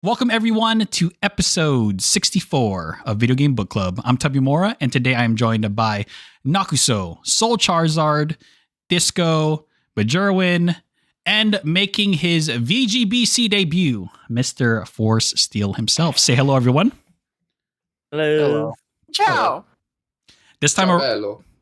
Welcome everyone to episode 64 of Video Game Book Club. I'm Tabimora, and today I am joined by Nakuso, Soul Charizard, Disco, Bajerwin, and making his VGBC debut, Mr. Force Steel himself. Say hello, everyone. Hello. Ciao. This time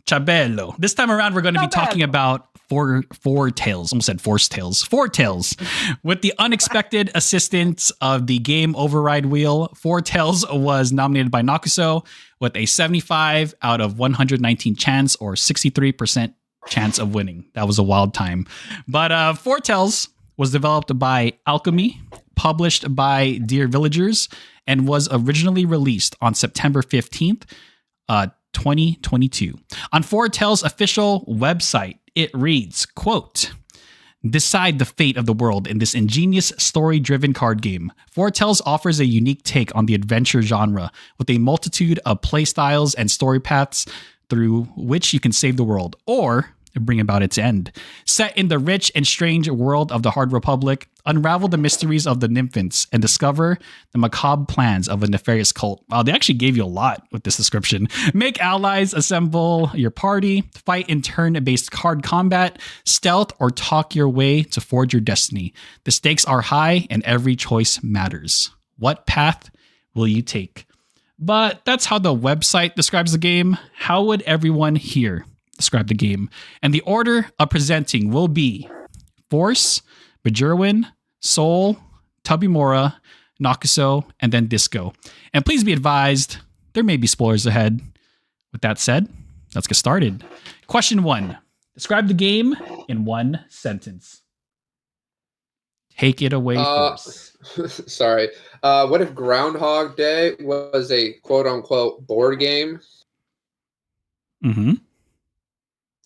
Chabello. This time around, we're going to be talking about Foretales. Almost said Foretales. With the unexpected assistance of the game override wheel, Foretales was nominated by Nakuso with a 75 out of 119 chance, or 63% chance of winning. That was a wild time. But Foretales was developed by Alchemy, published by Dear Villagers, and was originally released on September 15th, 2022. On Foretales' official website, it reads, quote, "Decide the fate of the world in this ingenious story-driven card game. Foretales offers a unique take on the adventure genre with a multitude of playstyles and story paths through which you can save the world or bring about its end. Set in the rich and strange world of the Hard Republic, unravel the mysteries of the Nymphants and discover the macabre plans of a nefarious cult." Wow, they actually gave you a lot with this description. Make allies, assemble your party, fight in turn-based card combat, stealth, or talk your way to forge your destiny. The stakes are high and every choice matters. What path will you take? But that's how the website describes the game. How would everyone here describe the game? And the order of presenting will be Force, Bajerwin, Soul, Tabimora, Nakuso, and then Disco. And please be advised, there may be spoilers ahead. With that said, let's get started. Question 1. Describe the game in one sentence. Take it away, Force. Sorry. What if Groundhog Day was a quote-unquote board game? Mm-hmm.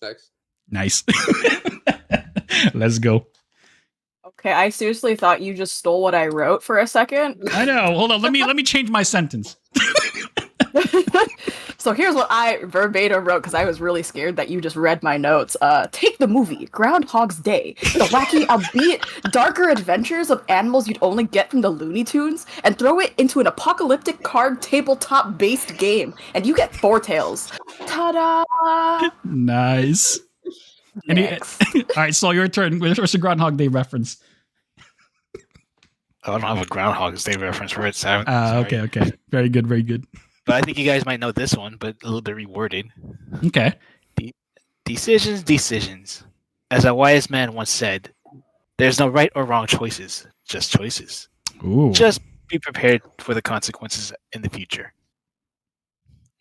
Next. Nice. Let's go. Okay, I seriously thought you just stole what I wrote for a second. I know. Hold on. Let me change my sentence. So here's what I verbatim wrote, because I was really scared that you just read my notes. Take the movie Groundhog's Day, the wacky, albeit darker adventures of animals you'd only get from the Looney Tunes, and throw it into an apocalyptic card tabletop-based game, and you get Foretales. Ta-da! Nice. All right, so your turn. What's the Groundhog Day reference? I don't have a Groundhog's Day reference for it. So okay. Very good. But I think you guys might know this one, but a little bit reworded. Okay. Decisions. As a wise man once said, there's no right or wrong choices, just choices. Ooh. Just be prepared for the consequences in the future.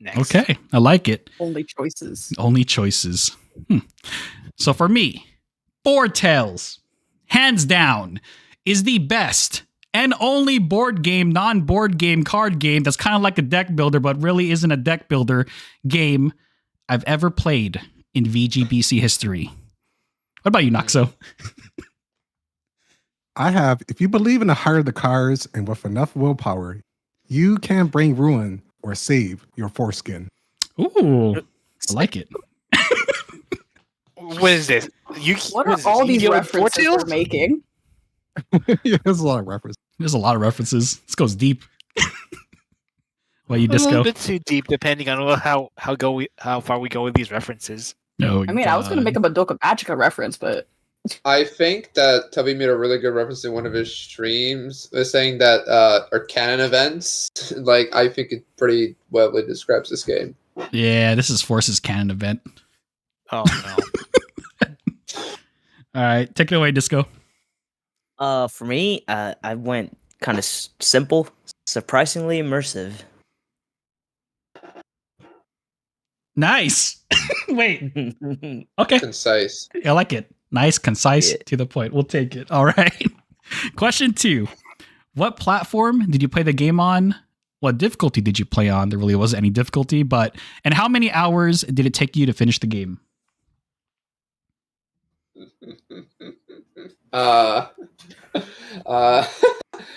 Next. Okay, I like it. Only choices. So for me, Foretales, hands down, is the best and only board game, non-board game card game that's kind of like a deck builder, but really isn't a deck builder game I've ever played in VGBC history. What about you, Naxo? If you believe in the heart of the cards and with enough willpower, you can bring ruin or save your foreskin. Ooh, I like it. What is this? What are all these references we're making? Yeah, there's a lot of references. There's a lot of references. This goes deep. Well, you A Disco? little bit too deep, depending on how far we go with these references. No, I mean, I was going to make a Madoka Magica reference, but... I think that Tubby made a really good reference in one of his streams, saying that are canon events. Like, I think it pretty well describes this game. Yeah, this is Force's canon event. Oh no. All right, take it away, Disco. For me, I went kind of simple, surprisingly immersive. Nice. Wait. Okay. Concise. I like it. Nice, concise, Yeah. to the point. We'll take it. All right. Question 2. What platform did you play the game on? What difficulty did you play on? There really wasn't any difficulty, and how many hours did it take you to finish the game? I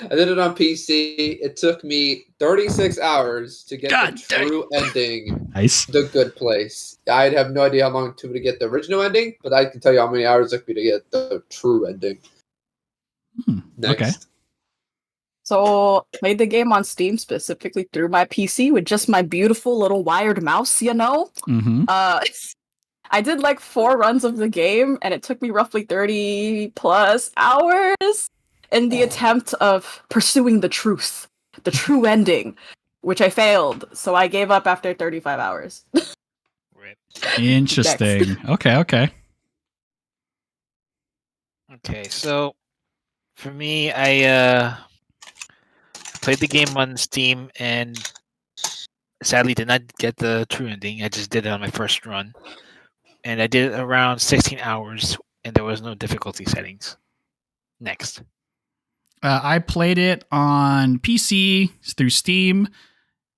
did it on PC. It took me 36 hours to get the true ending. Nice. The good place. I'd have no idea how long it took me to get the original ending, but I can tell you how many hours it took me to get the true ending. Okay. So played the game on Steam specifically through my PC with just my beautiful little wired mouse, you know? Mm-hmm. I did like 4 runs of the game, and it took me roughly 30 plus hours in the attempt of pursuing the true ending, which I failed. So I gave up after 35 hours. Rip. Interesting. Okay. Okay, so for me, I played the game on Steam and sadly did not get the true ending. I just did it on my first run. And I did it around 16 hours, and there was no difficulty settings. Next. I played it on PC through Steam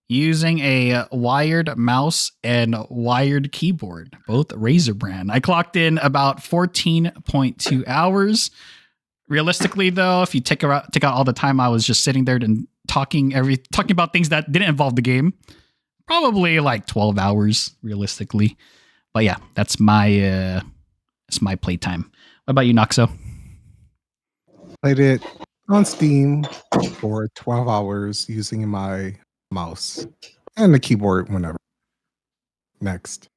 using a wired mouse and wired keyboard, both Razer brand. I clocked in about 14.2 hours. Realistically, though, if you take out all the time I was just sitting there and talking about things that didn't involve the game, probably like 12 hours realistically. But yeah, that's my playtime. What about you, Noxo? Played it on Steam for 12 hours using my mouse and the keyboard whenever. Next.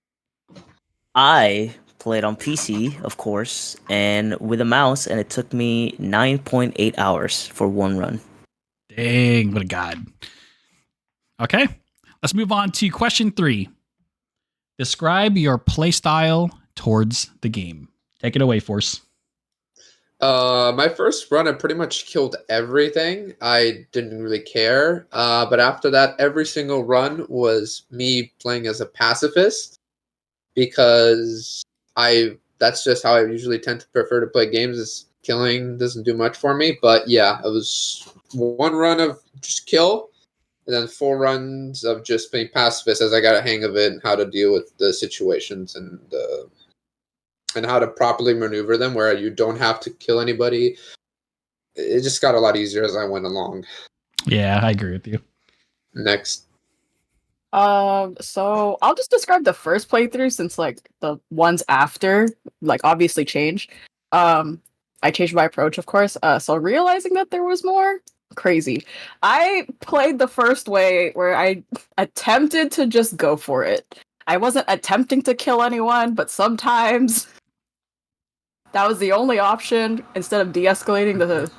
I played on PC, of course, and with a mouse, and it took me 9.8 hours for one run. Dang, what a god. Okay, let's move on to question 3. Describe your playstyle towards the game. Take it away, Force. My first run, I pretty much killed everything. I didn't really care. But after that, every single run was me playing as a pacifist because that's just how I usually tend to prefer to play games. Is killing doesn't do much for me. But yeah, it was 1 run of just kill, and then 4 runs of just being pacifist as I got a hang of it and how to deal with the situations and how to properly maneuver them where you don't have to kill anybody. It just got a lot easier as I went along. Yeah, I agree with you. Next. So I'll just describe the first playthrough since like the ones after like obviously changed. I changed my approach, of course. So realizing that there was more, crazy. I played the first way where I attempted to just go for it. I wasn't attempting to kill anyone, but sometimes that was the only option instead of de-escalating the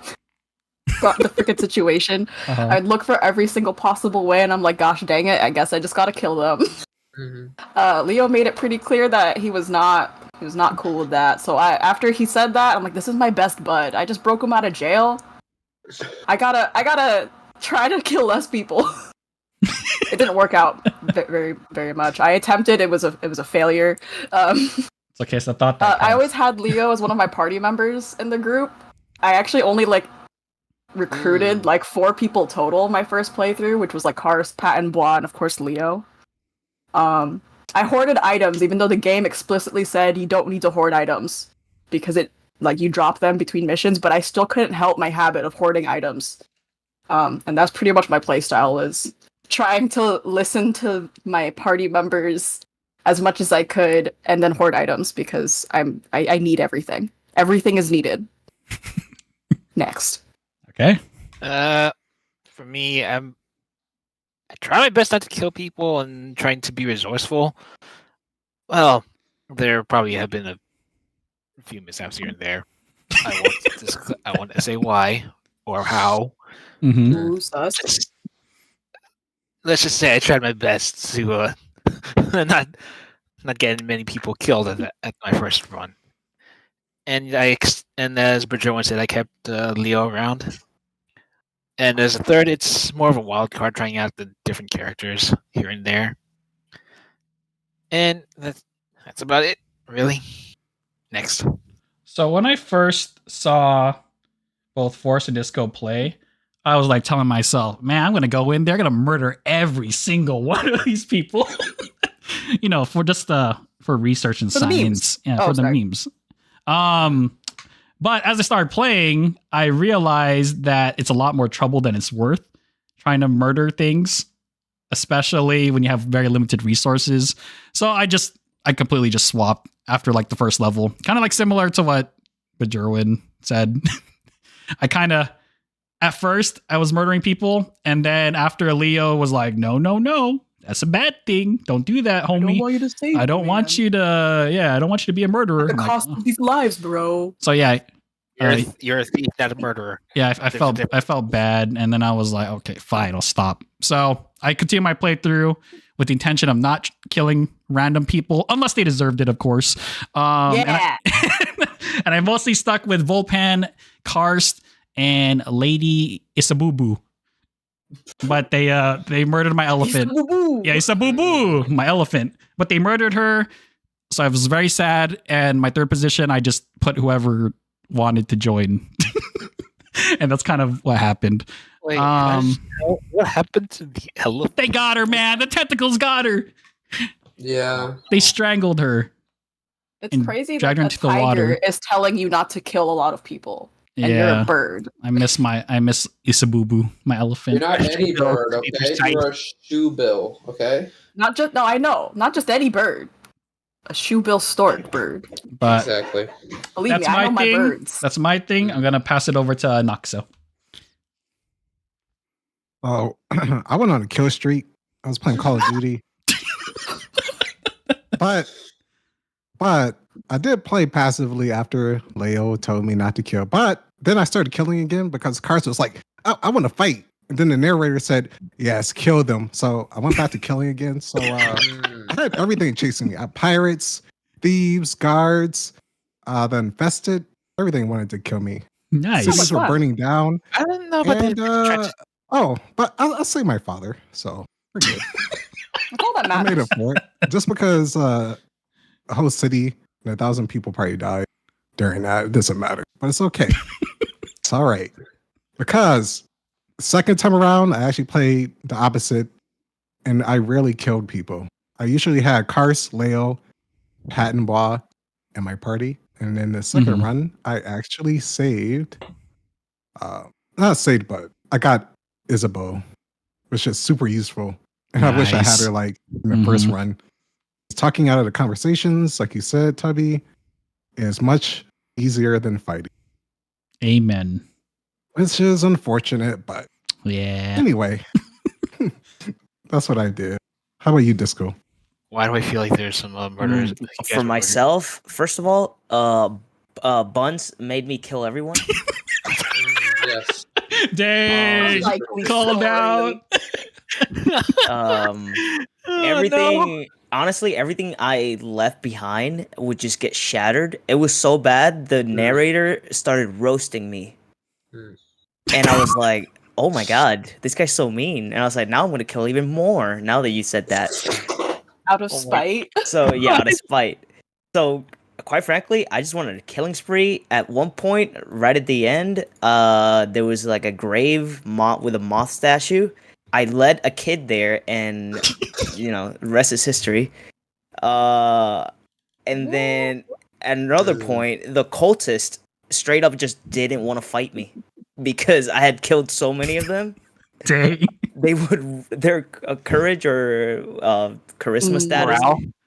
freaking situation. I'd look for every single possible way, and I'm like, gosh dang it, I guess I just gotta kill them. Mm-hmm. Leo made it pretty clear that he was not cool with that. So after he said that, I'm like, this is my best bud. I just broke him out of jail. I gotta try to kill less people. It didn't work out very, very much. I attempted. It was a failure. It's okay. So I thought that I always had Leo as one of my party members in the group. I actually only like recruited like 4 people total my first playthrough, which was like Cars, Pat, and Bois, and of course Leo. I hoarded items, even though the game explicitly said you don't need to hoard items because it like you drop them between missions. But I still couldn't help my habit of hoarding items. And that's pretty much my playstyle, is trying to listen to my party members as much as I could and then hoard items because I need everything. Everything is needed. Next. Okay. For me, I try my best not to kill people and trying to be resourceful. Well, there probably have been a few mishaps here and there. I won't say why or how. Mm-hmm. Ooh, sus. Let's just say I tried my best to not get many people killed at my first run. And and as Bergeron said, I kept Leo around. And as a third, it's more of a wild card, trying out the different characters here and there. And that's about it, really. Next. So when I first saw both Force and Disco play, I was like telling myself, man, I'm going to go in there, I'm going to murder every single one of these people. You know, for just for research and For the science. memes. Yeah, Oh, for the sorry. memes. But as I started playing, I realized that it's a lot more trouble than it's worth trying to murder things, especially when you have very limited resources. So I completely just swapped after like the first level, kind of like similar to what Bajerwin said. I kind of at first I was murdering people, and then after Leo was like, no, that's a bad thing. Don't do that, homie. I don't want you to save I don't me, want man. you to, I don't want you to be a murderer. The I'm like, cost of these lives, bro. so yeah, You're a thief, not a murderer. yeah, I There's a felt difference. bad, and then I was like, okay, fine, I'll stop. So I continued my playthrough with the intention of not killing random people unless they deserved it, of course. Yeah. And I mostly stuck with Volpan, Karst, and Lady Isabubu. But they murdered my elephant. Boo-boo. Yeah, Isabubu, my elephant. But they murdered her, so I was very sad. And my third position, I just put whoever wanted to join. And that's kind of what happened. Wait, Um, what happened to the elephant? They got her, man. The tentacles got her. Yeah. They strangled her. It's and crazy drag that her a into the tiger water. is telling you not to kill a lot of people, and you're Yeah, a bird. I miss Isabubu, my You're elephant. not any Shoebill, bird, to okay? be precise. You're a shoebill, okay? I know, not just any bird. A shoebill stork bird. But Exactly. Believe that's me, I know my my thing. birds. That's my thing. I'm gonna pass it over to Noxo. Oh, I went on a kill streak. I was playing Call of Duty, but I did play passively after Leo told me not to kill. But then I started killing again because Carson was like, I want to fight. And then the narrator said, yes, kill them. So I went back to killing again. So I had everything chasing me. Pirates, thieves, guards, the infested, everything wanted to kill me. Nice. Cities were fun. burning down. I don't know about And, the but I'll say my father. So we're good. That's all that I made matters. up for it. Just because a whole city and 1,000 people probably died during that. It doesn't matter. But it's okay. It's all right. Because second time around, I actually played the opposite and I rarely killed people. I usually had Kars, Leo, Pat and Bois in my party. And then the second Mhm. run, I actually saved not saved, but I got Isabeau, which is super useful. And I wish I had Nice. her like in the first Mhm. run. Talking out of the conversations, like you said, Tubby, is much easier than fighting. Amen. Which is unfortunate, but Yeah. anyway. That's what I did. How about you, Disco? Why do I feel like there's some murders? You guys For were myself, first of all, Buns made me kill everyone. Yes. Dang. Likely Called story. out. Um, Oh, everything, honestly, everything I left behind would just get shattered. It was so bad, the narrator started roasting me. Mm. And I was like, oh my god, this guy's so mean. And I was like, now I'm going to kill even more now that you said that. Out of Oh my- spite. So, yeah, out of spite. So, quite frankly, I just wanted a killing spree. At one point, right at the end, there was like a grave with a moth statue. I led a kid there, and rest is history. And then at another point, the cultist straight up just didn't want to fight me because I had killed so many of them. Dang. Their courage or charisma status,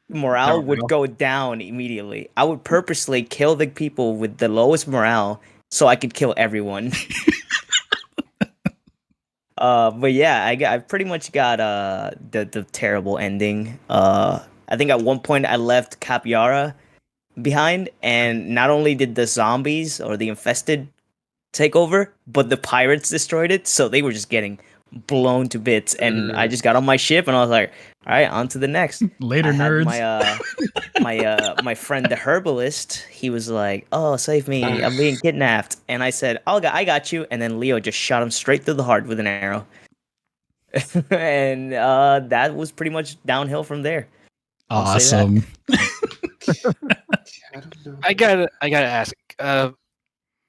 morale would go down immediately. I would purposely kill the people with the lowest morale so I could kill everyone. But yeah, I pretty much got the terrible ending. I think at one point I left Capiara behind, and not only did the zombies or the infested take over, but the pirates destroyed it, so they were just getting blown to bits. And I just got on my ship, and I was like, all right, on to the next. Later, I had nerds. my friend the herbalist, he was like, oh, save me, I'm being kidnapped. And I said, I got you. And then Leo just shot him straight through the heart with an arrow. And that was pretty much downhill from there. I'll say that. Awesome. I don't know. I gotta ask.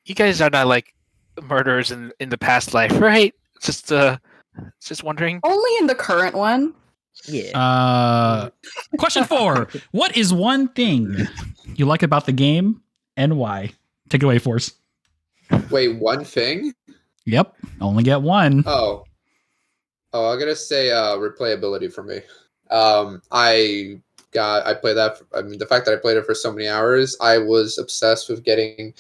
You guys are not like murderers in the past life, right? Just wondering. Only in the current one. Yeah. Question 4. What is one thing you like about the game and why? Take it away, Force. Wait, one thing? Yep. Only get one. Oh, I'm gonna say replayability for me. I played that. The fact that I played it for so many hours, I was obsessed with getting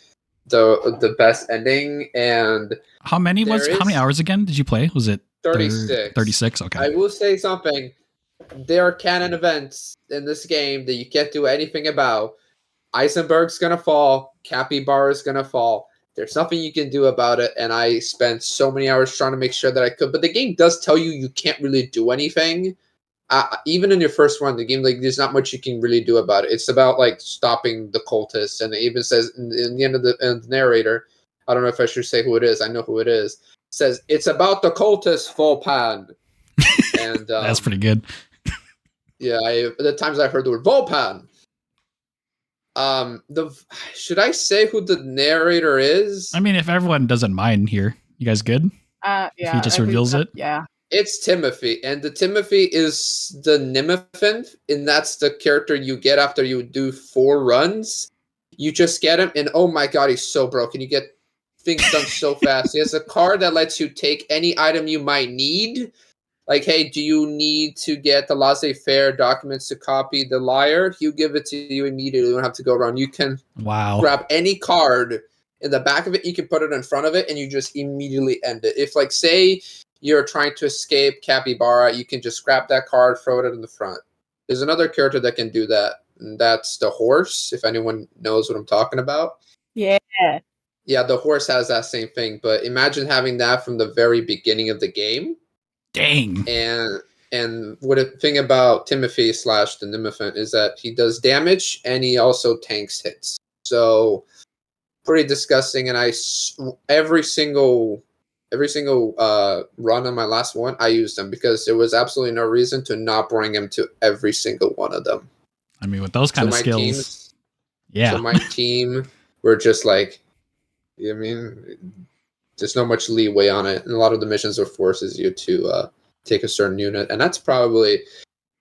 the best ending. And How many hours again did you play? Was it 36. 36? Okay. I will say something. There are canon events in this game that you can't do anything about. Eisenberg's gonna fall. Capybara's gonna fall. There's nothing you can do about it, and I spent so many hours trying to make sure that I could. But the game does tell you can't really do anything. Even in your first run, the game, like, there's not much you can really do about it. It's about like stopping the cultists, and it even says in the end of the narrator, I don't know if I should say who it is. I know who it is. Says it's about the cultists, Volpan. And that's pretty good. Yeah, the times I heard the word Volpan. Should I say who the narrator is? I mean, if everyone doesn't mind here, you guys good? Yeah. If he just reveals it? Yeah. It's Timothy, and the Timothy is the Nimefant, and that's the character you get after you do 4 runs. You just get him, and oh my god, he's so broken. You get things done so fast. He has a card that lets you take any item you might need. Like, hey, do you need to get the laissez-faire documents to copy the liar? He'll give it to you immediately. You don't have to go around. You can grab any card in the back of it. You can put it in front of it, and you just immediately end it. If, like, say you're trying to escape Capybara, you can just grab that card, throw it in the front. There's another character that can do that, and that's the horse, if anyone knows what I'm talking about. Yeah. Yeah, the horse has that same thing, but imagine having that from the very beginning of the game. Dang. And what the thing about Timothy / the Nimefant is that he does damage, and he also tanks hits. So pretty disgusting, and every single run on my last one, I used them because there was absolutely no reason to not bring him to every single one of them. I mean, with those kind of skills, So my team were just like, I mean, there's not much leeway on it, and a lot of the missions are forces you to take a certain unit, and that's probably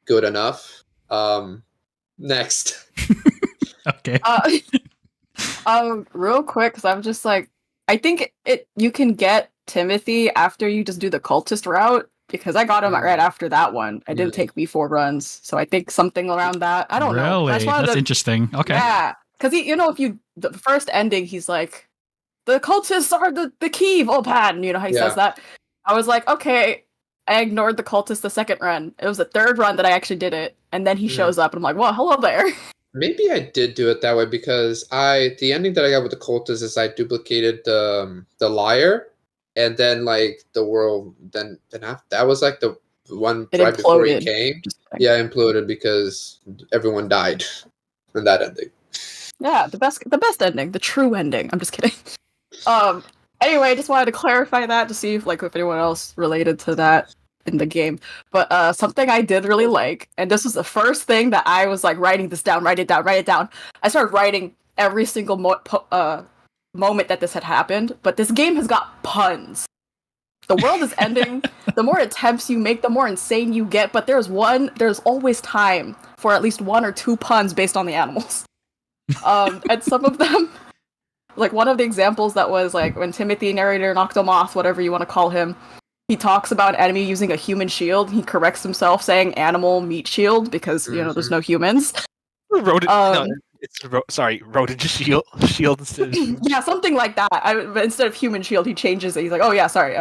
good enough. Next. Okay. Real quick, because I'm just like, I think you can get Timothy after you just do the cultist route, because I got him right after that one. It didn't take me 4 runs, so I think something around that. I don't know. That's interesting. Okay. Yeah, because if the first ending, he's like, the cultists are the key, Volpan. You know how he says that? I was like, okay. I ignored the cultist the second run. It was the third run that I actually did it, and then he shows up, and I'm like, well, hello there. Maybe I did do it that way because the ending that I got with the cultist is I duplicated the liar, and then like the world then after, that was like the one right before he came. Yeah, imploded because everyone died in that ending. Yeah, the best ending, the true ending. I'm just kidding. Anyway, I just wanted to clarify that to see if anyone else related to that in the game. But something I did really like, and this was the first thing that I was like writing this down, write it down. I started writing every single moment that this had happened, but this game has got puns. The world is ending. The more attempts you make, the more insane you get, but there's always time for at least 1 or 2 puns based on the animals. And some of them, like one of the examples that was like when Timothy, narrator, Noctomoth, whatever you want to call him, he talks about an enemy using a human shield. He corrects himself saying animal meat shield because, there's no humans. Rodent shield instead of yeah, something like that. Instead of human shield, he changes it. He's like, oh yeah, sorry,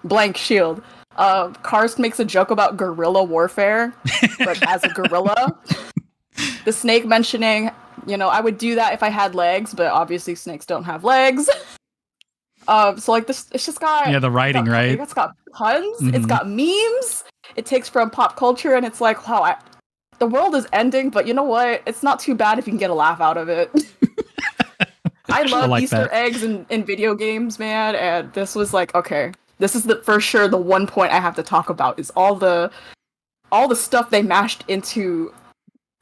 blank shield. Karst makes a joke about guerrilla warfare, but as a gorilla. The snake mentioning, I would do that if I had legs, but obviously snakes don't have legs. So like this, it's just got the writing, right? It's got puns. Mm-hmm. It's got memes. It takes from pop culture, and it's like, wow, the world is ending, but you know what? It's not too bad if you can get a laugh out of it. I love Easter eggs in video games, man, and this was like, okay, this is for sure the one point I have to talk about is all the stuff they mashed into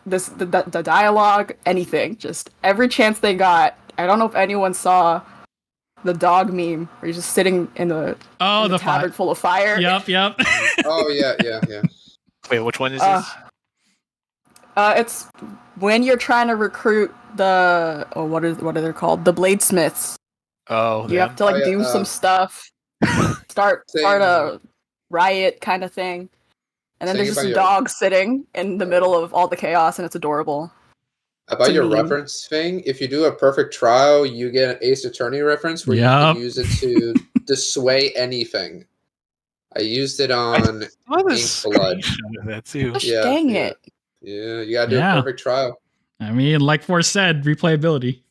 this, the dialogue, anything, just every chance they got. I don't know if anyone saw the dog meme where he's just sitting in the tavern full of fire. Yep. Oh yeah. Wait, which one is this? It's when you're trying to recruit what are they called? The bladesmiths. Oh, you have to do some stuff, start a riot kind of thing, and then there's just a dog sitting in the middle of all the chaos, and it's adorable. About to your meme. reference thing, if you do a perfect trial, you get an Ace Attorney reference where you Yup. can use it to dissuade anything. I used it on saw the Ink Blood. screenshot of that too. Gosh, Yeah, dang yeah. it. Yeah, you gotta do Yeah. a perfect trial. I mean, like Force said, replayability.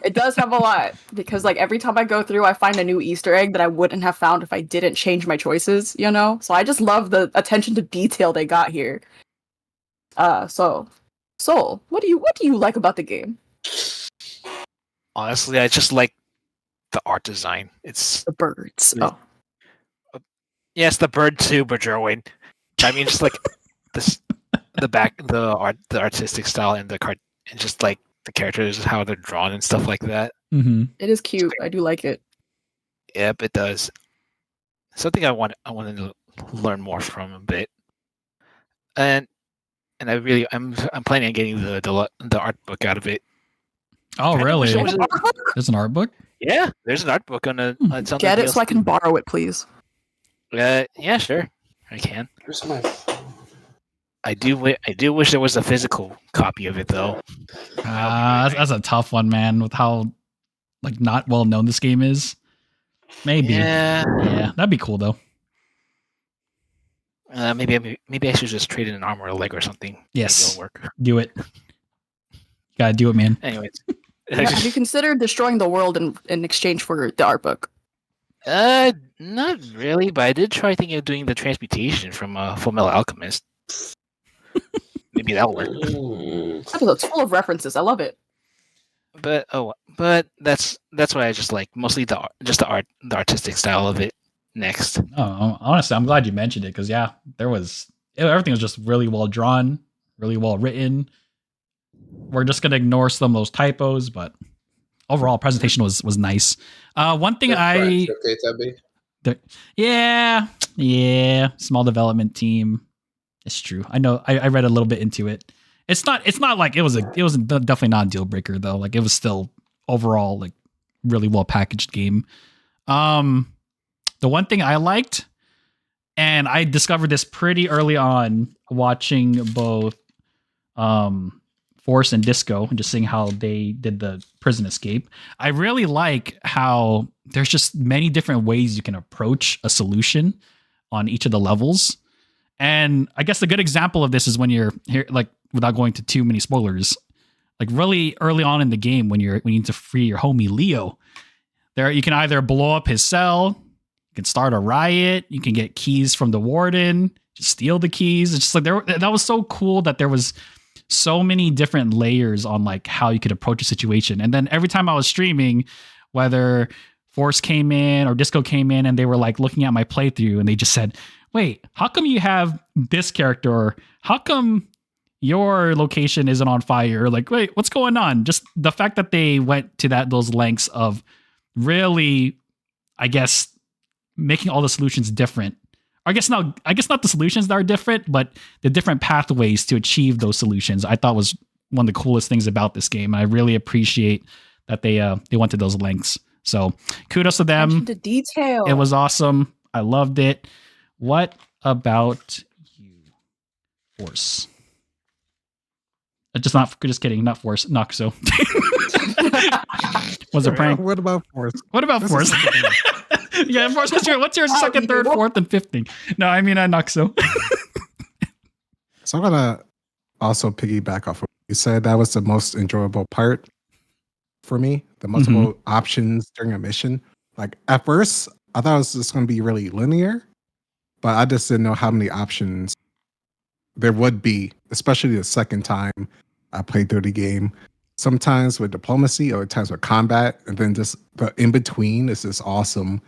It does have a lot because like every time I go through, I find a new Easter egg that I wouldn't have found if I didn't change my choices, you know? So I just love the attention to detail they got here. So Soul, what do you like about the game? Honestly, I just like the art design. It's The birds. Yeah. Oh. yes, the bird too, but Jerwin. I mean, just like this, the artistic style, and the card, and just like the characters, how they're drawn and stuff like that. Mm-hmm. It is cute. I do like it. Yep, it does. Something I want to learn more from a bit, and I'm planning on getting the art book out of it. Oh, Kinda wish really? it was a- There's an art book? Yeah, there's an art book on the. It's on Get the it so I can borrow it, please. Yeah, sure, I can. Where's my I do wish there was a physical copy of it though. That's a tough one, man, with how like not well known this game is. Maybe. Yeah, that'd be cool though. Maybe I should just trade in an armor or a leg or something. Maybe Yes. it'll work. Do it. Gotta do it, man. Anyways, Have you considered destroying the world in exchange for the art book? not really, but I did try thinking of doing the transmutation from Full Metal Alchemist. Maybe that'll work. It's full of references. I love it. But that's why I just like mostly the artistic style of it. Next, Oh, honestly, I'm glad you mentioned it because everything was just really well drawn, really well written. We're just gonna ignore some of those typos, but overall presentation was nice. One thing okay, Tubby. yeah, small development team. It's true. I know. I read a little bit into it. It's not like it was definitely not a deal breaker though. Like it was still overall like really well packaged game. The one thing I liked, and I discovered this pretty early on watching both Force and Disco and just seeing how they did the prison escape. I really like how there's just many different ways you can approach a solution on each of the levels. And I guess a good example of this is when you're here, like without going to too many spoilers, like really early on in the game when you need to free your homie Leo. There you can either blow up his cell, you can start a riot, you can get keys from the warden, just steal the keys. It's just like that was so cool that there was so many different layers on like how you could approach a situation. And then every time I was streaming, whether Force came in or Disco came in and they were like looking at my playthrough and they just said, wait, how come you have this character? Or how come your location isn't on fire? Like, wait, what's going on? Just the fact that they went to those lengths of really, I guess, making all the solutions different. I guess not the solutions that are different, but the different pathways to achieve those solutions. I thought was one of the coolest things about this game. I really appreciate that they went to those lengths. So kudos to them. Attention to detail. It was awesome. I loved it. What about you, Force? Just kidding. Not Force. Noxo. Was it prank? What about Force? What about Force? Yeah, Force. What's your second, third, fourth, and fifth thing? No, I mean Noxo. So I'm gonna also piggyback off what you said. That was the most enjoyable part for me. The multiple options during a mission. Like at first, I thought it was just gonna be really linear, but I just didn't know how many options there would be, especially the second time I played through the game. Sometimes with diplomacy, other times with combat, and then just the in between is just awesome.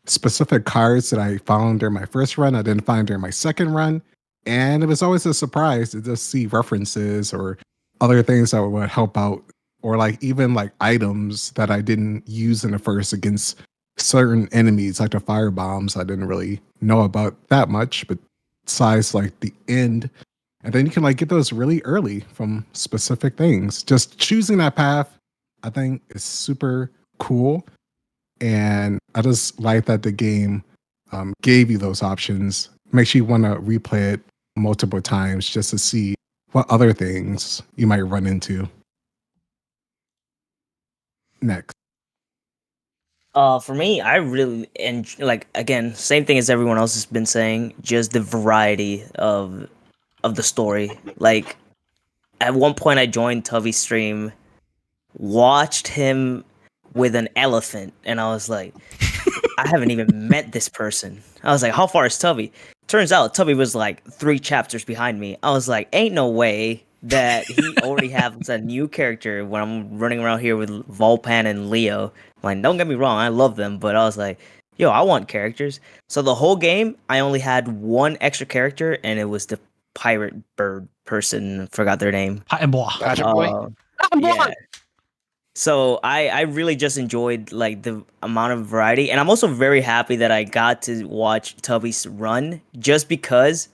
Specific cards that I found during my first run, I didn't find during my second run. And it was always a surprise to just see references or other things that would help out, or like even like items that I didn't use in the first against certain enemies, like the fire bombs. I didn't really know about that much, but besides like the end. And then you can like get those really early from specific things. Just choosing that path, I think, is super cool. And I just like that the game gave you those options. Makes you want to replay it multiple times just to see what other things you might run into next. For me, I really like again, same thing as everyone else has been saying, just the variety of the story. Like at one point I joined Tuvy's stream, watched him with an elephant, and I was like, I haven't even met this person. I was like, how far is Tubby? Turns out Tubby was like 3 chapters behind me. I was like, ain't no way that he already has a new character when I'm running around here with Volpan and Leo. Like, don't get me wrong, I love them, but I was like, yo, I want characters. So the whole game, I only had one extra character, and it was the pirate bird person. Forgot their name. Patrick Boy. Yeah. So I really just enjoyed like the amount of variety, and I'm also very happy that I got to watch Tubby's run, just because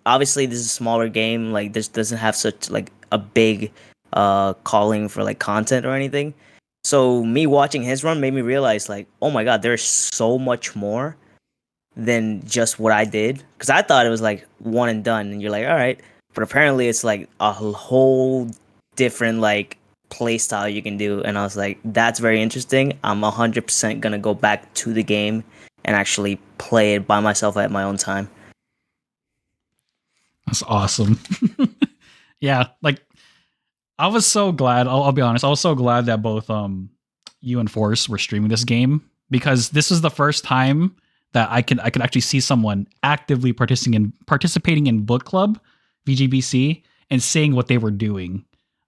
obviously this is a smaller game, like this doesn't have such like a big calling for like content or anything. So me watching his run made me realize like, oh my god, there's so much more than just what I did, because I thought it was like one and done, and you're like, all right, but apparently it's like a whole different like play style you can do, and I was like, that's very interesting. I'm 100% gonna go back to the game and actually play it by myself at my own time. That's awesome. Yeah, like I was so glad. I'll be honest. I was so glad that both you and Force were streaming this game, because this is the first time that I could actually see someone actively participating in book club, VGBC, and seeing what they were doing.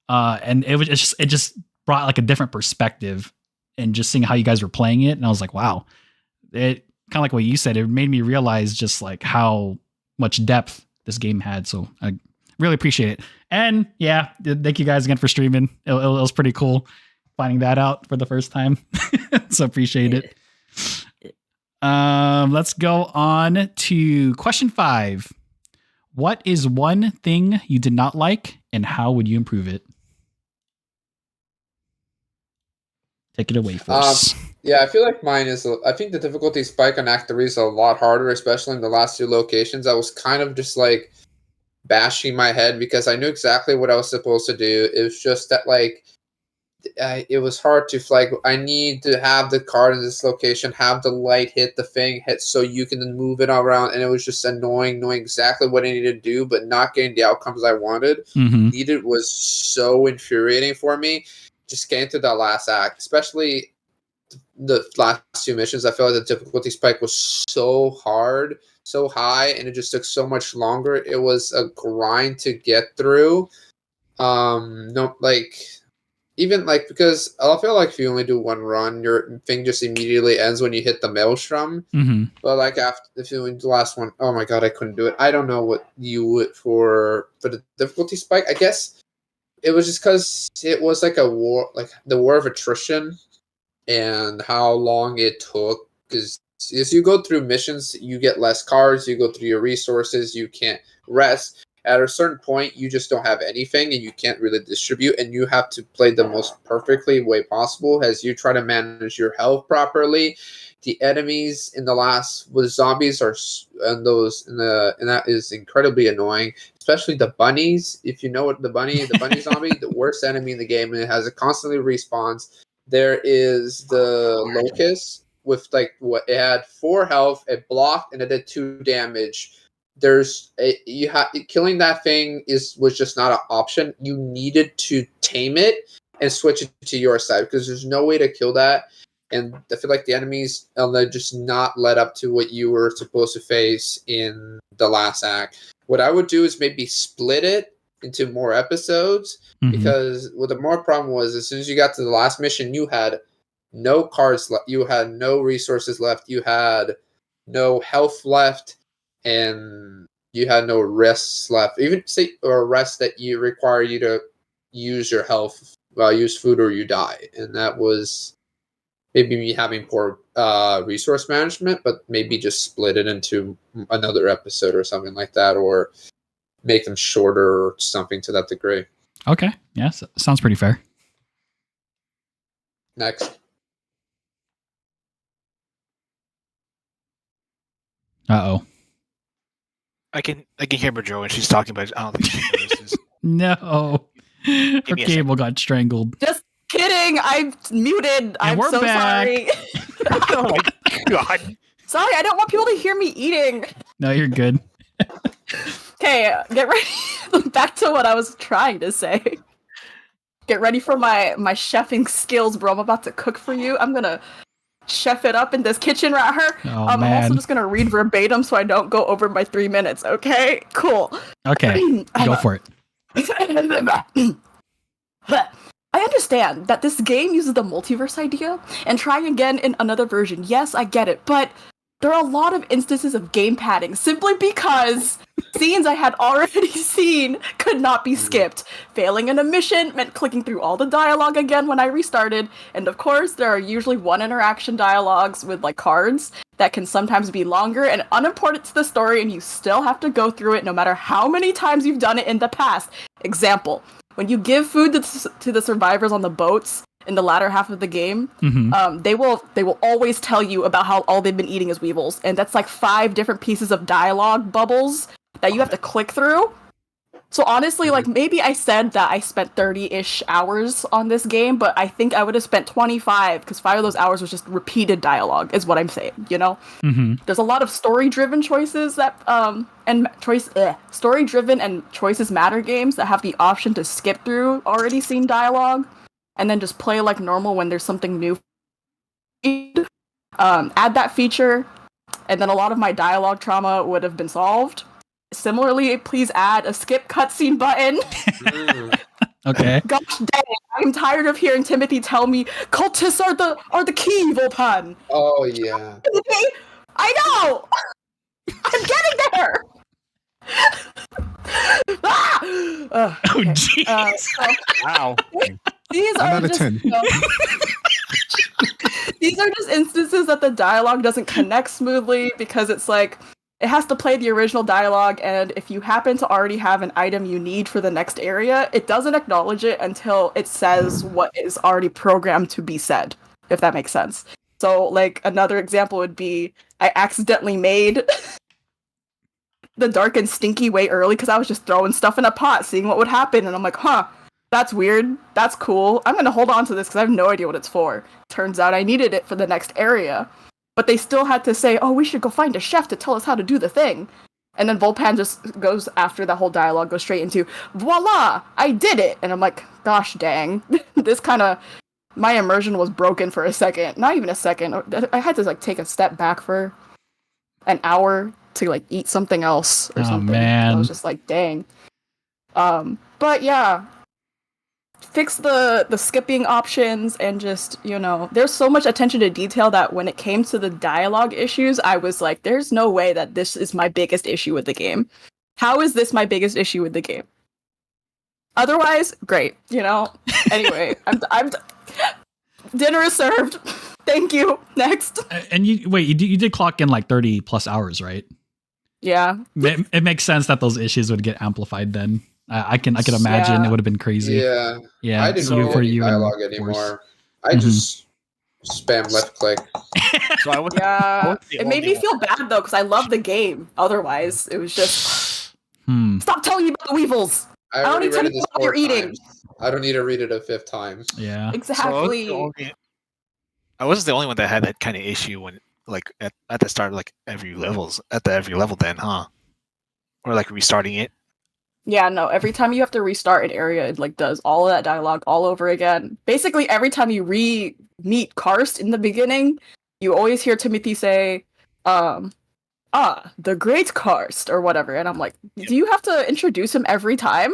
And it just brought like a different perspective, and just seeing how you guys were playing it. And I was like, wow, it kind of like what you said. It made me realize just like how much depth this game had. So I really appreciate it. And yeah, thank you guys again for streaming. It was pretty cool finding that out for the first time. So appreciate it. Let's go on to question 5. What is one thing you did not like, and how would you improve it? Take it away, Force. Yeah, I feel like mine is. I think the difficulty spike on Act 3 is a lot harder, especially in the last 2 locations. I was kind of just like bashing my head because I knew exactly what I was supposed to do. It was just that like it was hard to like. I need to have the card in this location, have the light hit the thing, hit so you can then move it around, and it was just annoying knowing exactly what I needed to do, but not getting the outcomes I wanted. Needed was so infuriating for me. Just getting to that last act, especially the last 2 missions, I feel like the difficulty spike was so hard, so high, and it just took so much longer. It was a grind to get through. No, like even like because I feel like if you only do 1 run, your thing just immediately ends when you hit the maelstrom. But like after if you do the last one, oh my god, I couldn't do it. I don't know what you would for the difficulty spike. I guess it was just because it was like a war, like the war of attrition, and how long it took. Because as you go through missions, you get less cards, you go through your resources, you can't rest. At a certain point, you just don't have anything, and you can't really distribute, and you have to play the most perfectly way possible as you try to manage your health properly. The enemies in the last with zombies are and that is incredibly annoying, especially the bunnies. If you know what the bunny zombie, the worst enemy in the game, and it has a constantly respawns. There is the locust with like what it had 4 health, it blocked, and it did 2 damage. Killing that thing was just not an option. You needed to tame it and switch it to your side because there's no way to kill that. And I feel like the enemies they just not led up to what you were supposed to face in the last act. What I would do is maybe split it into more episodes, because what the more problem was, as soon as you got to the last mission, you had no cards left, you had no resources left, you had no health left, and you had no rests left. Even say or rest that you require you to use your health, use food, or you die, and that was. Maybe me having poor resource management, but maybe just split it into another episode or something like that, or make them shorter or something to that degree. Okay. Yes. Sounds pretty fair. Next. Uh-oh. I can hear Majo when she's talking, but I don't think she notices. No. Her me a cable got strangled. Just kidding. I'm muted. I'm we're so back. sorry. Oh my god. Sorry, I don't want people to hear me eating. No, you're good. Okay, get ready. Back to what I was trying to say. Get ready for my chefing skills, bro. I'm about to cook for you. I'm gonna chef it up in this kitchen right here. Oh, I'm also man. just gonna read verbatim so I don't go over my 3 minutes. Okay, cool. Okay, go for it. I understand that this game uses the multiverse idea and trying again in another version. Yes, I get it, but there are a lot of instances of game padding simply because scenes I had already seen could not be skipped. Failing in a mission meant clicking through all the dialogue again when I restarted, and of course, there are usually one interaction dialogues with like cards that can sometimes be longer and unimportant to the story, and you still have to go through it no matter how many times you've done it in the past. Example, when you give food to the survivors on the boats in the latter half of the game, they will always tell you about how all they've been eating is weevils, and that's like 5 different pieces of dialogue bubbles that you have to click through. So honestly, like maybe I said that I spent 30-ish hours on this game, but I think I would have spent 25 because 5 of those hours was just repeated dialogue, is what I'm saying. You know, there's a lot of story-driven choices that story-driven and choices matter games that have the option to skip through already seen dialogue and then just play like normal when there's something new. Add that feature, and then a lot of my dialogue trauma would have been solved. Similarly, please add a skip cutscene button. Okay. Gosh dang, I'm tired of hearing Timothy tell me cultists are the key, Volpan. Oh yeah. I know. I'm getting there. Oh, jeez. Wow. These I'm are out of just 10. these are just instances that the dialogue doesn't connect smoothly because it's like it has to play the original dialogue, and if you happen to already have an item you need for the next area, it doesn't acknowledge it until it says what is already programmed to be said, if that makes sense. So, like, another example would be I accidentally made the dark and stinky way early because I was just throwing stuff in a pot, seeing what would happen, and I'm like, huh, that's weird, that's cool, I'm gonna hold on to this because I have no idea what it's for. Turns out I needed it for the next area. But they still had to say, oh, we should go find a chef to tell us how to do the thing. And then Volpan just goes after that whole dialogue, goes straight into, voila, I did it. And I'm like, gosh dang, this kind of, my immersion was broken for a second. Not even a second. I had to like take a step back for an hour to like eat something else or something. Man. I was just like, dang. But yeah, fix the skipping options and just, you know, there's so much attention to detail that when it came to the dialogue issues, I was like, there's no way that this is my biggest issue with the game. How is this my biggest issue with the game? Otherwise, great, you know. Anyway, I'm dinner is served. Thank you. Next. And you did clock in like 30 plus hours, right? Yeah. It makes sense that those issues would get amplified then. I can imagine it would have been crazy. Yeah. Yeah. I didn't so read for any you dialogue and anymore. worse. I just spam left click. So I was, Yeah. the It made only me feel bad though, because I love the game. Otherwise, it was just stop telling me about the weevils. I don't already need to read know it this what you're 4 eating. times. I don't need to read it a 5th time. Yeah. Exactly. I was the only one that had that kind of issue when, like, at the start, like every level then, huh? Or like restarting it. Yeah, no, every time you have to restart an area, it like does all of that dialogue all over again. Basically, every time you meet Karst in the beginning, you always hear Timothy say, the great Karst, or whatever. And I'm like, do you have to introduce him every time?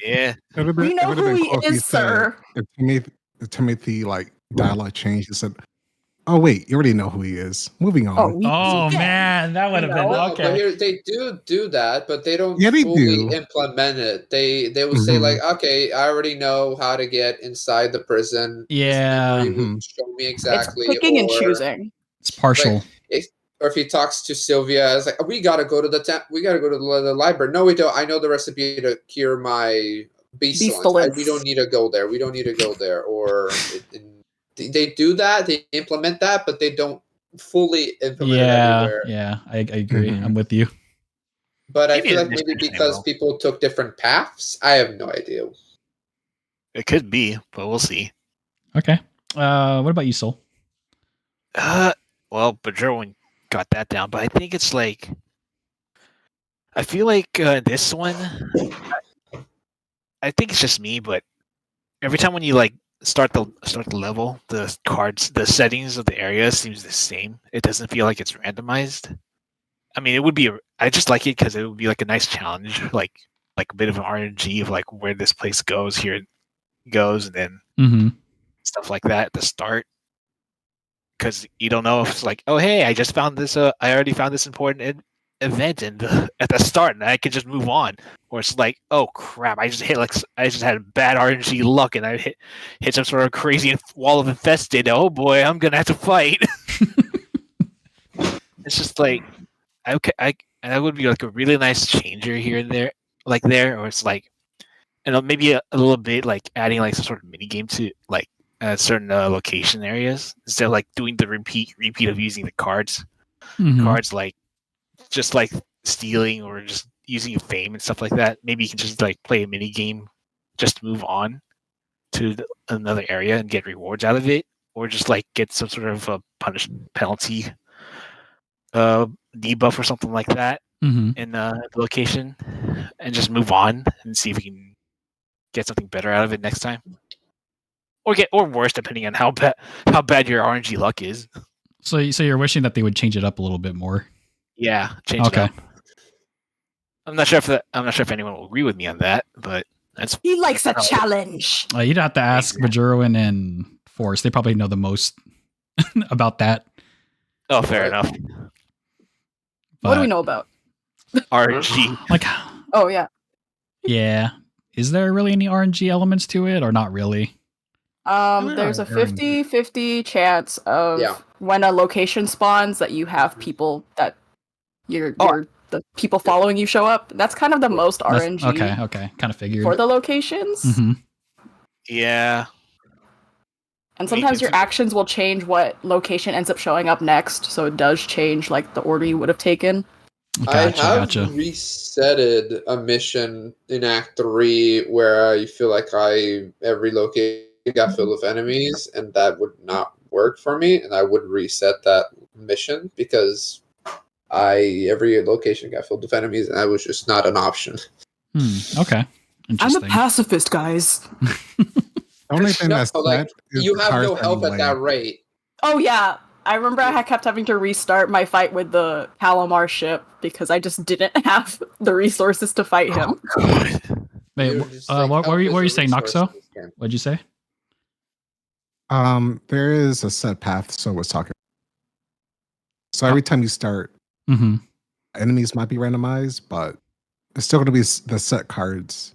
Yeah. We know who he is, sir. If Timothy like dialogue changed and said, oh wait, you already know who he is. Moving on. Oh man, that would have been No, okay. but here they do that, but they don't Yeah, they fully do. implement it. They will say like, okay, I already know how to get inside the prison. Yeah. Show me exactly. It's picking and or, choosing. It's partial. Like, or if he talks to Sylvia, it's like, we gotta go to the library. No, we don't. I know the recipe to cure my beastolence. We don't need to go there. We don't need to go there. Or they do that. They implement that, but they don't fully implement it everywhere. Yeah, I agree. I'm with you. But I Maybe feel it like is maybe interesting, because though. people took different paths. I have no idea. It could be, but we'll see. Okay. What about you, Soul? Well, Bajerwin got that down, but I think it's like I feel like this one. I think it's just me, but every time when you like start the level, the cards, the settings of the area seems the same. It doesn't feel like it's randomized. I mean, it would be. I just like it because it would be like a nice challenge, like a bit of an RNG of like where this place goes, here it goes, and then Mm-hmm. stuff like that at the start. Because you don't know if it's like, oh hey, I just found this. I already found this important event at the start, and I could just move on. Or it's like, oh crap, I just had bad RNG luck, and I hit some sort of crazy wall of infested. Oh boy, I'm gonna have to fight. It's just like and that would be like a really nice changer here and there, like there, or it's like, and maybe a little bit like adding like some sort of mini game to like certain location areas instead of like doing the repeat of using the cards. Mm-hmm. Cards like just like stealing or just using fame and stuff like that. Maybe you can just like play a mini game, just move on to another area and get rewards out of it, or just like get some sort of a penalty debuff or something like that Mm-hmm. in the location, and just move on and see if we can get something better out of it next time, or worse depending on how bad your RNG luck is. So you're wishing that they would change it up a little bit more. Yeah, change it Okay. up. I'm not sure if anyone will agree with me on that, but that's He likes a challenge. You'd have to ask Bajerwin and Force. They probably know the most about that. fair enough. What do we But, know about? RNG. like, Oh yeah. yeah. Is there really any RNG elements to it, or not really? There's a 50-50 chance of Yeah. when a location spawns that you have people that you're the people following you show up. That's kind of the most RNG Okay. Kind of figured. for the locations. Mm-hmm. Yeah. And sometimes your actions will change what location ends up showing up next, so it does change like the order you would have taken. Gotcha. Resetted a mission in Act 3 where I feel like every location got filled with enemies, and that would not work for me, and I would reset that mission because every location got filled with enemies, and that was just not an option. Okay. Interesting. I'm a pacifist, guys. The only thing that's like, is you the have cars no health anyway. at that rate. Oh yeah. I remember I kept having to restart my fight with the Palomar ship because I just didn't have the resources to fight him. Wait, You're just like, what were health you is a saying, resource Noxo? in this game. What'd you say? There is a set path. So was talking. So every time you start, Mm-hmm. enemies might be randomized, but it's still going to be the set cards.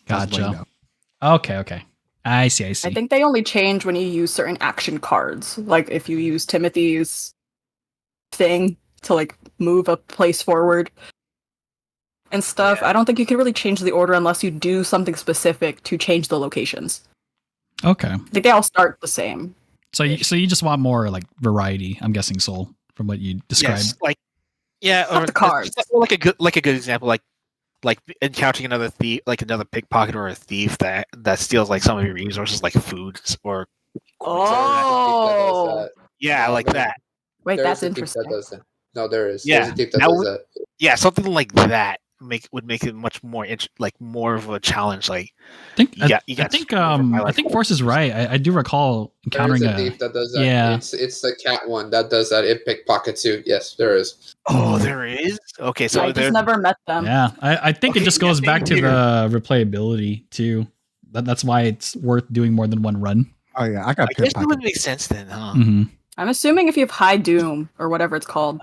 That's what you Gotcha. know. Okay. I see. I think they only change when you use certain action cards. Like if you use Timothy's thing to like move a place forward and stuff. Yeah. I don't think you can really change the order unless you do something specific to change the locations. Okay. I think they all start the same. So you just want more like variety, I'm guessing, Soul, from what you described. Yes, like Not or the cards. or like a good example, like encountering another thief, like another pickpocket or a thief that steals like some of your resources, like food or Oh, yeah, like that. wait, There that's is a thief that interesting. does that. No, there is. Yeah, There's a thief that that does would- that. Yeah, something like that would make it much more more of a challenge. Like I think Force is right. I do recall encountering There is a thief that does that. yeah. It's the cat one that does that. It pickpocket too. Yes, there is. Oh, there is. Okay, so I just never met them. Yeah, I think it Okay, just yeah, goes back to maybe the replayability too. That's why it's worth doing more than one run. Oh yeah, I got I guess that would pickpocket. make sense then, huh? Mm-hmm. I'm assuming if you have high doom or whatever it's called.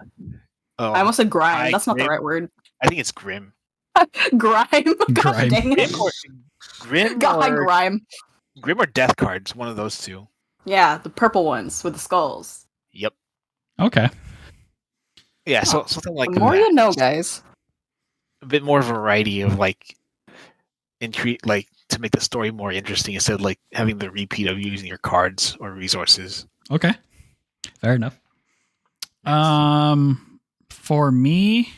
Oh, I almost said grime. high That's not the grim? right word. I think it's grim. Grime. God Grime. dang it. Grim God, or grime. Grim or Death cards, one of those two. Yeah, the purple ones with the skulls. Yep. Okay. Yeah, so something like the more that. you know, guys. A bit more variety of like like to make the story more interesting instead of like having the repeat of using your cards or resources. Okay. Fair enough. For me,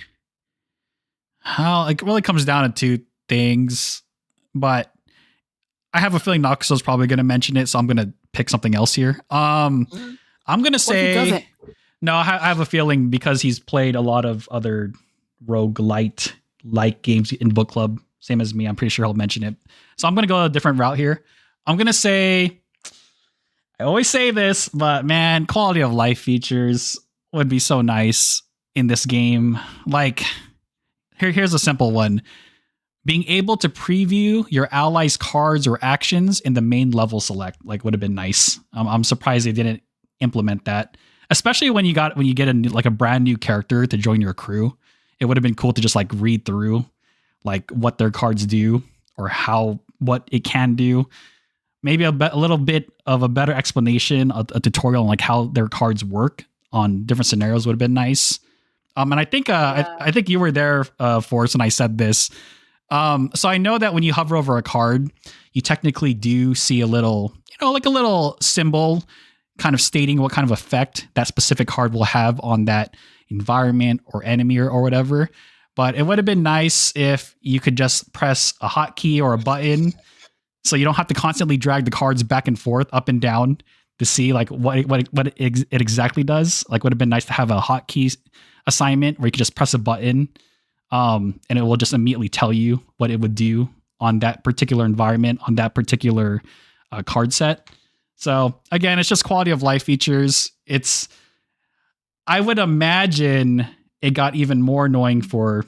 How it really comes down to two things, but I have a feeling Noxo's probably going to mention it, so I'm going to pick something else here. I'm going to say no. I have a feeling because he's played a lot of other roguelite like games in book club, same as me. I'm pretty sure he'll mention it. So I'm going to go a different route here. I'm going to say, I always say this, but man, quality of life features would be so nice in this game. Like, here's a simple one. Being able to preview your allies' cards or actions in the main level select, like, would have been nice. I'm surprised they didn't implement that, especially when you get a brand new character to join your crew. It would have been cool to just like read through like what their cards do or what it can do. Maybe a little bit of a better explanation, a tutorial on like how their cards work on different scenarios would have been nice. And I think I think you were there, Forrest, and I said this. So I know that when you hover over a card, you technically do see a little, like a little symbol kind of stating what kind of effect that specific card will have on that environment or enemy or whatever. But it would have been nice if you could just press a hotkey or a button so you don't have to constantly drag the cards back and forth, up and down to see like what it exactly does. Like, would have been nice to have a hotkey assignment where you could just press a button and it will just immediately tell you what it would do on that particular environment, on that particular card set. So again, it's just quality of life features. I would imagine it got even more annoying for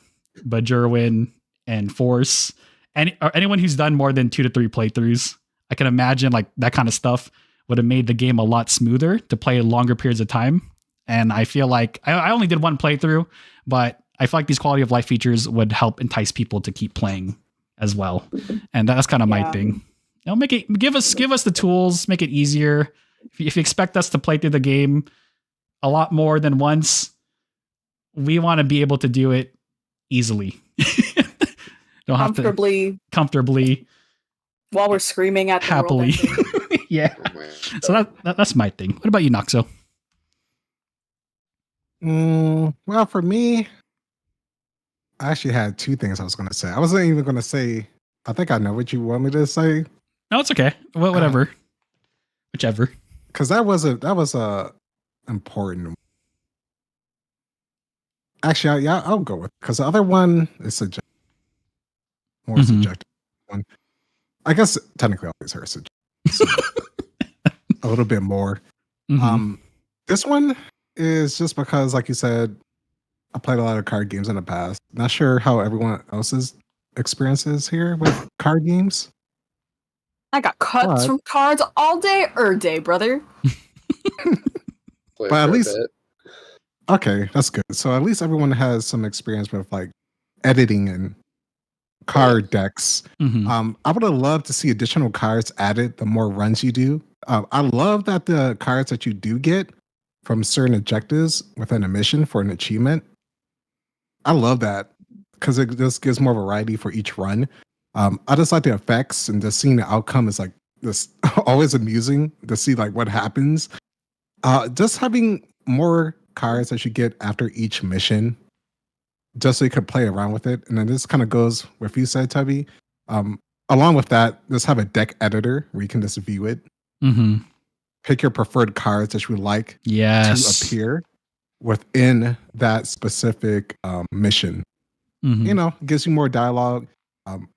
Bajerwin and Force and anyone who's done more than 2 to 3 playthroughs. I can imagine like that kind of stuff would have made the game a lot smoother to play longer periods of time. And I feel like I only did 1 playthrough, but I feel like these quality of life features would help entice people to keep playing as well. And that's kind of my thing. Give us the tools, make it easier. If you expect us to play through the game a lot more than once, we want to be able to do it easily. Don't have to comfortably while we're screaming at the happily. Yeah. So that's my thing. What about you, Noxo? Well, for me, I actually had 2 things I was going to say. I wasn't even going to say. I think I know what you want me to say. No, it's okay. Whatever, whichever. Because that was a important. Actually, I'll go with, because the other one is subjective. More subjective one. I guess technically all these are subjective. A little bit more. This one is just because, like you said, I played a lot of card games in the past. Not sure how everyone else's experience is here with card games. I got cuts from cards all day, brother. But at least, okay, that's good. So at least everyone has some experience with like editing and card decks. I would have loved to see additional cards added the more runs you do. I love that the cards that you do get from certain objectives within a mission for an achievement. I love that because it just gives more variety for each run. I just like the effects, and just seeing the outcome is like this always amusing to see like what happens. Just having more cards that you get after each mission, just so you could play around with it. And then this kind of goes with what you said, Tubby. Along with that, just have a deck editor where you can just view it. Pick your preferred cards that you would like to appear within that specific mission. It gives you more dialogue,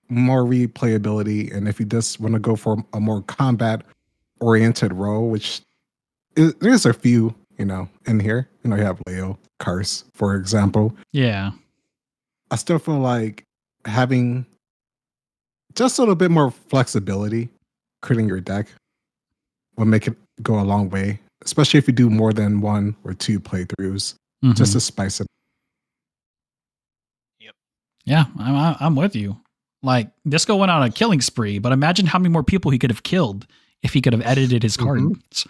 more replayability. And if you just want to go for a more combat-oriented role, which there's a few, in here. You have Leo, Karst, for example. Yeah. I still feel like having just a little bit more flexibility creating your deck will make it go a long way, especially if you do more than 1 or 2 playthroughs, just to spice it up. Yep. Yeah, I'm with you. Like, Disco went on a killing spree, but imagine how many more people he could have killed if he could have edited his cards.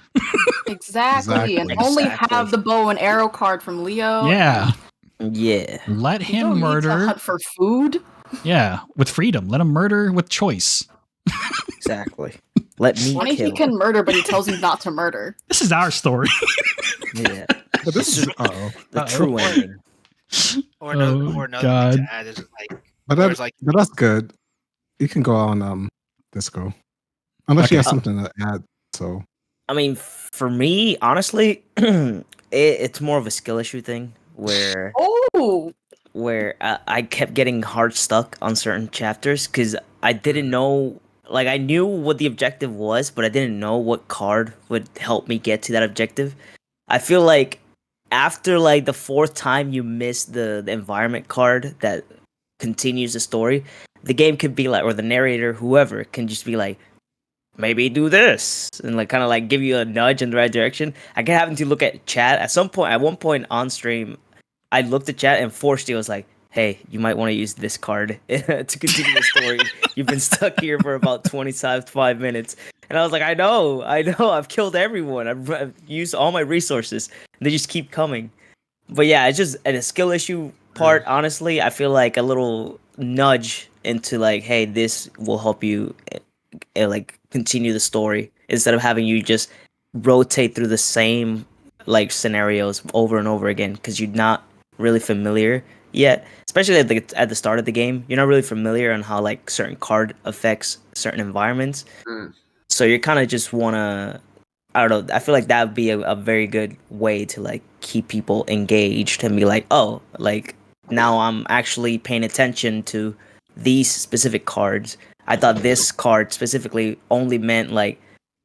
Exactly. And only have the bow and arrow card from Leo. Yeah. Yeah. Let him don't murder. Need to hunt for food. Yeah, with freedom. Let him murder with choice. Exactly. Let me Funny kill he can murder, but he tells you not to murder. This is our story. Yeah. But this is the true ending. Or another, Oh, or another God. thing to add is like, But whereas like that's good. You can go on Disco. Unless you Okay. have something to add. So I mean, for me, honestly, it's more of a skill issue thing where Oh, I kept getting hard stuck on certain chapters because I didn't know. Like I knew what the objective was, but I didn't know what card would help me get to that objective. I feel like after like the fourth time you miss the environment card that continues the story, the game could be like, or the narrator, whoever, can just be like, maybe do this and like kind of like give you a nudge in the right direction. I kept having to look at chat at some point. At one point on stream, I looked at chat and Forced was like, "Hey, you might want to use this card to continue the story. You've been stuck here for about 25 minutes." And I was like, I know, I've killed everyone. I've used all my resources. And they just keep coming. But yeah, it's just a skill issue part. Honestly, I feel like a little nudge into like, hey, this will help you like continue the story instead of having you just rotate through the same like scenarios over and over again because you're not really familiar yet, especially at the start of the game. You're not really familiar on how like certain card affects certain environments, so you kind of just want to, I don't know, I feel like that would be a very good way to like keep people engaged and be like, oh, like now I'm actually paying attention to these specific cards. I thought this card specifically only meant like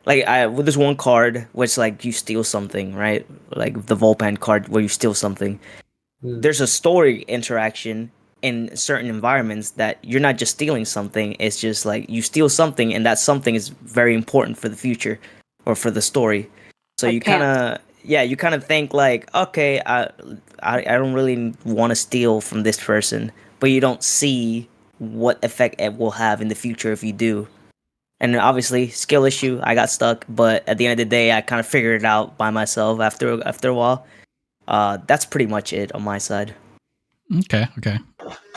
I with this one card which like you steal something, right? Like the Volpan card where you steal something. There's a story interaction in certain environments that you're not just stealing something, it's just like you steal something and that something is very important for the future or for the story. So Like you kind pants. of, yeah, you kind of think like, okay, I don't really want to steal from this person, but you don't see what effect it will have in the future if you do. And obviously, skill issue, I got stuck, but at the end of the day, I kind of figured it out by myself after a while. That's pretty much it on my side. Okay.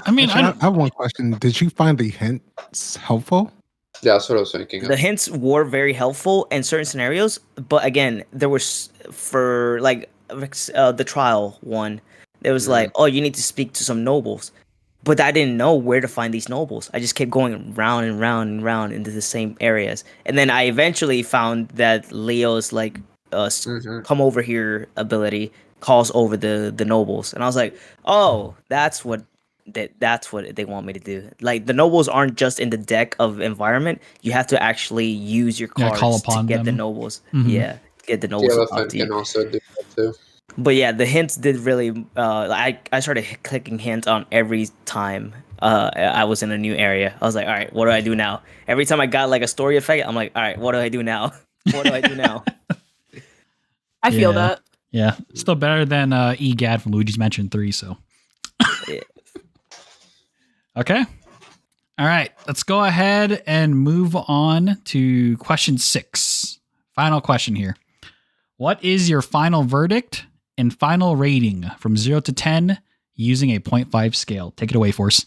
I mean, actually, I have one question. Did you find the hints helpful? Yeah, that's what I was thinking. The hints were very helpful in certain scenarios, but again, there was for like the trial one. There was like, oh, you need to speak to some nobles, but I didn't know where to find these nobles. I just kept going round and round and round into the same areas, and then I eventually found that Leo's like come over here ability calls over the nobles, and I was like, oh, that's what they want me to do. Like the nobles aren't just in the deck of environment. You have to actually use your Yeah, cards call to upon get the them. nobles. Mhm. Yeah, get the The nobles to talk elephant to you. can also do that too. But yeah, the hints did really. I started clicking hints on every time I was in a new area. I was like, all right, what do I do now? Every time I got like a story effect, I'm like, all right, what do I do now? What do I do now? I feel Yeah. that. Yeah, still better than EGAD from Luigi's Mansion 3. So Yeah. okay. All right, let's go ahead and move on to question 6. Final question here. What is your final verdict and final rating from 0 to 10 using a 0.5 scale? Take it away, Force.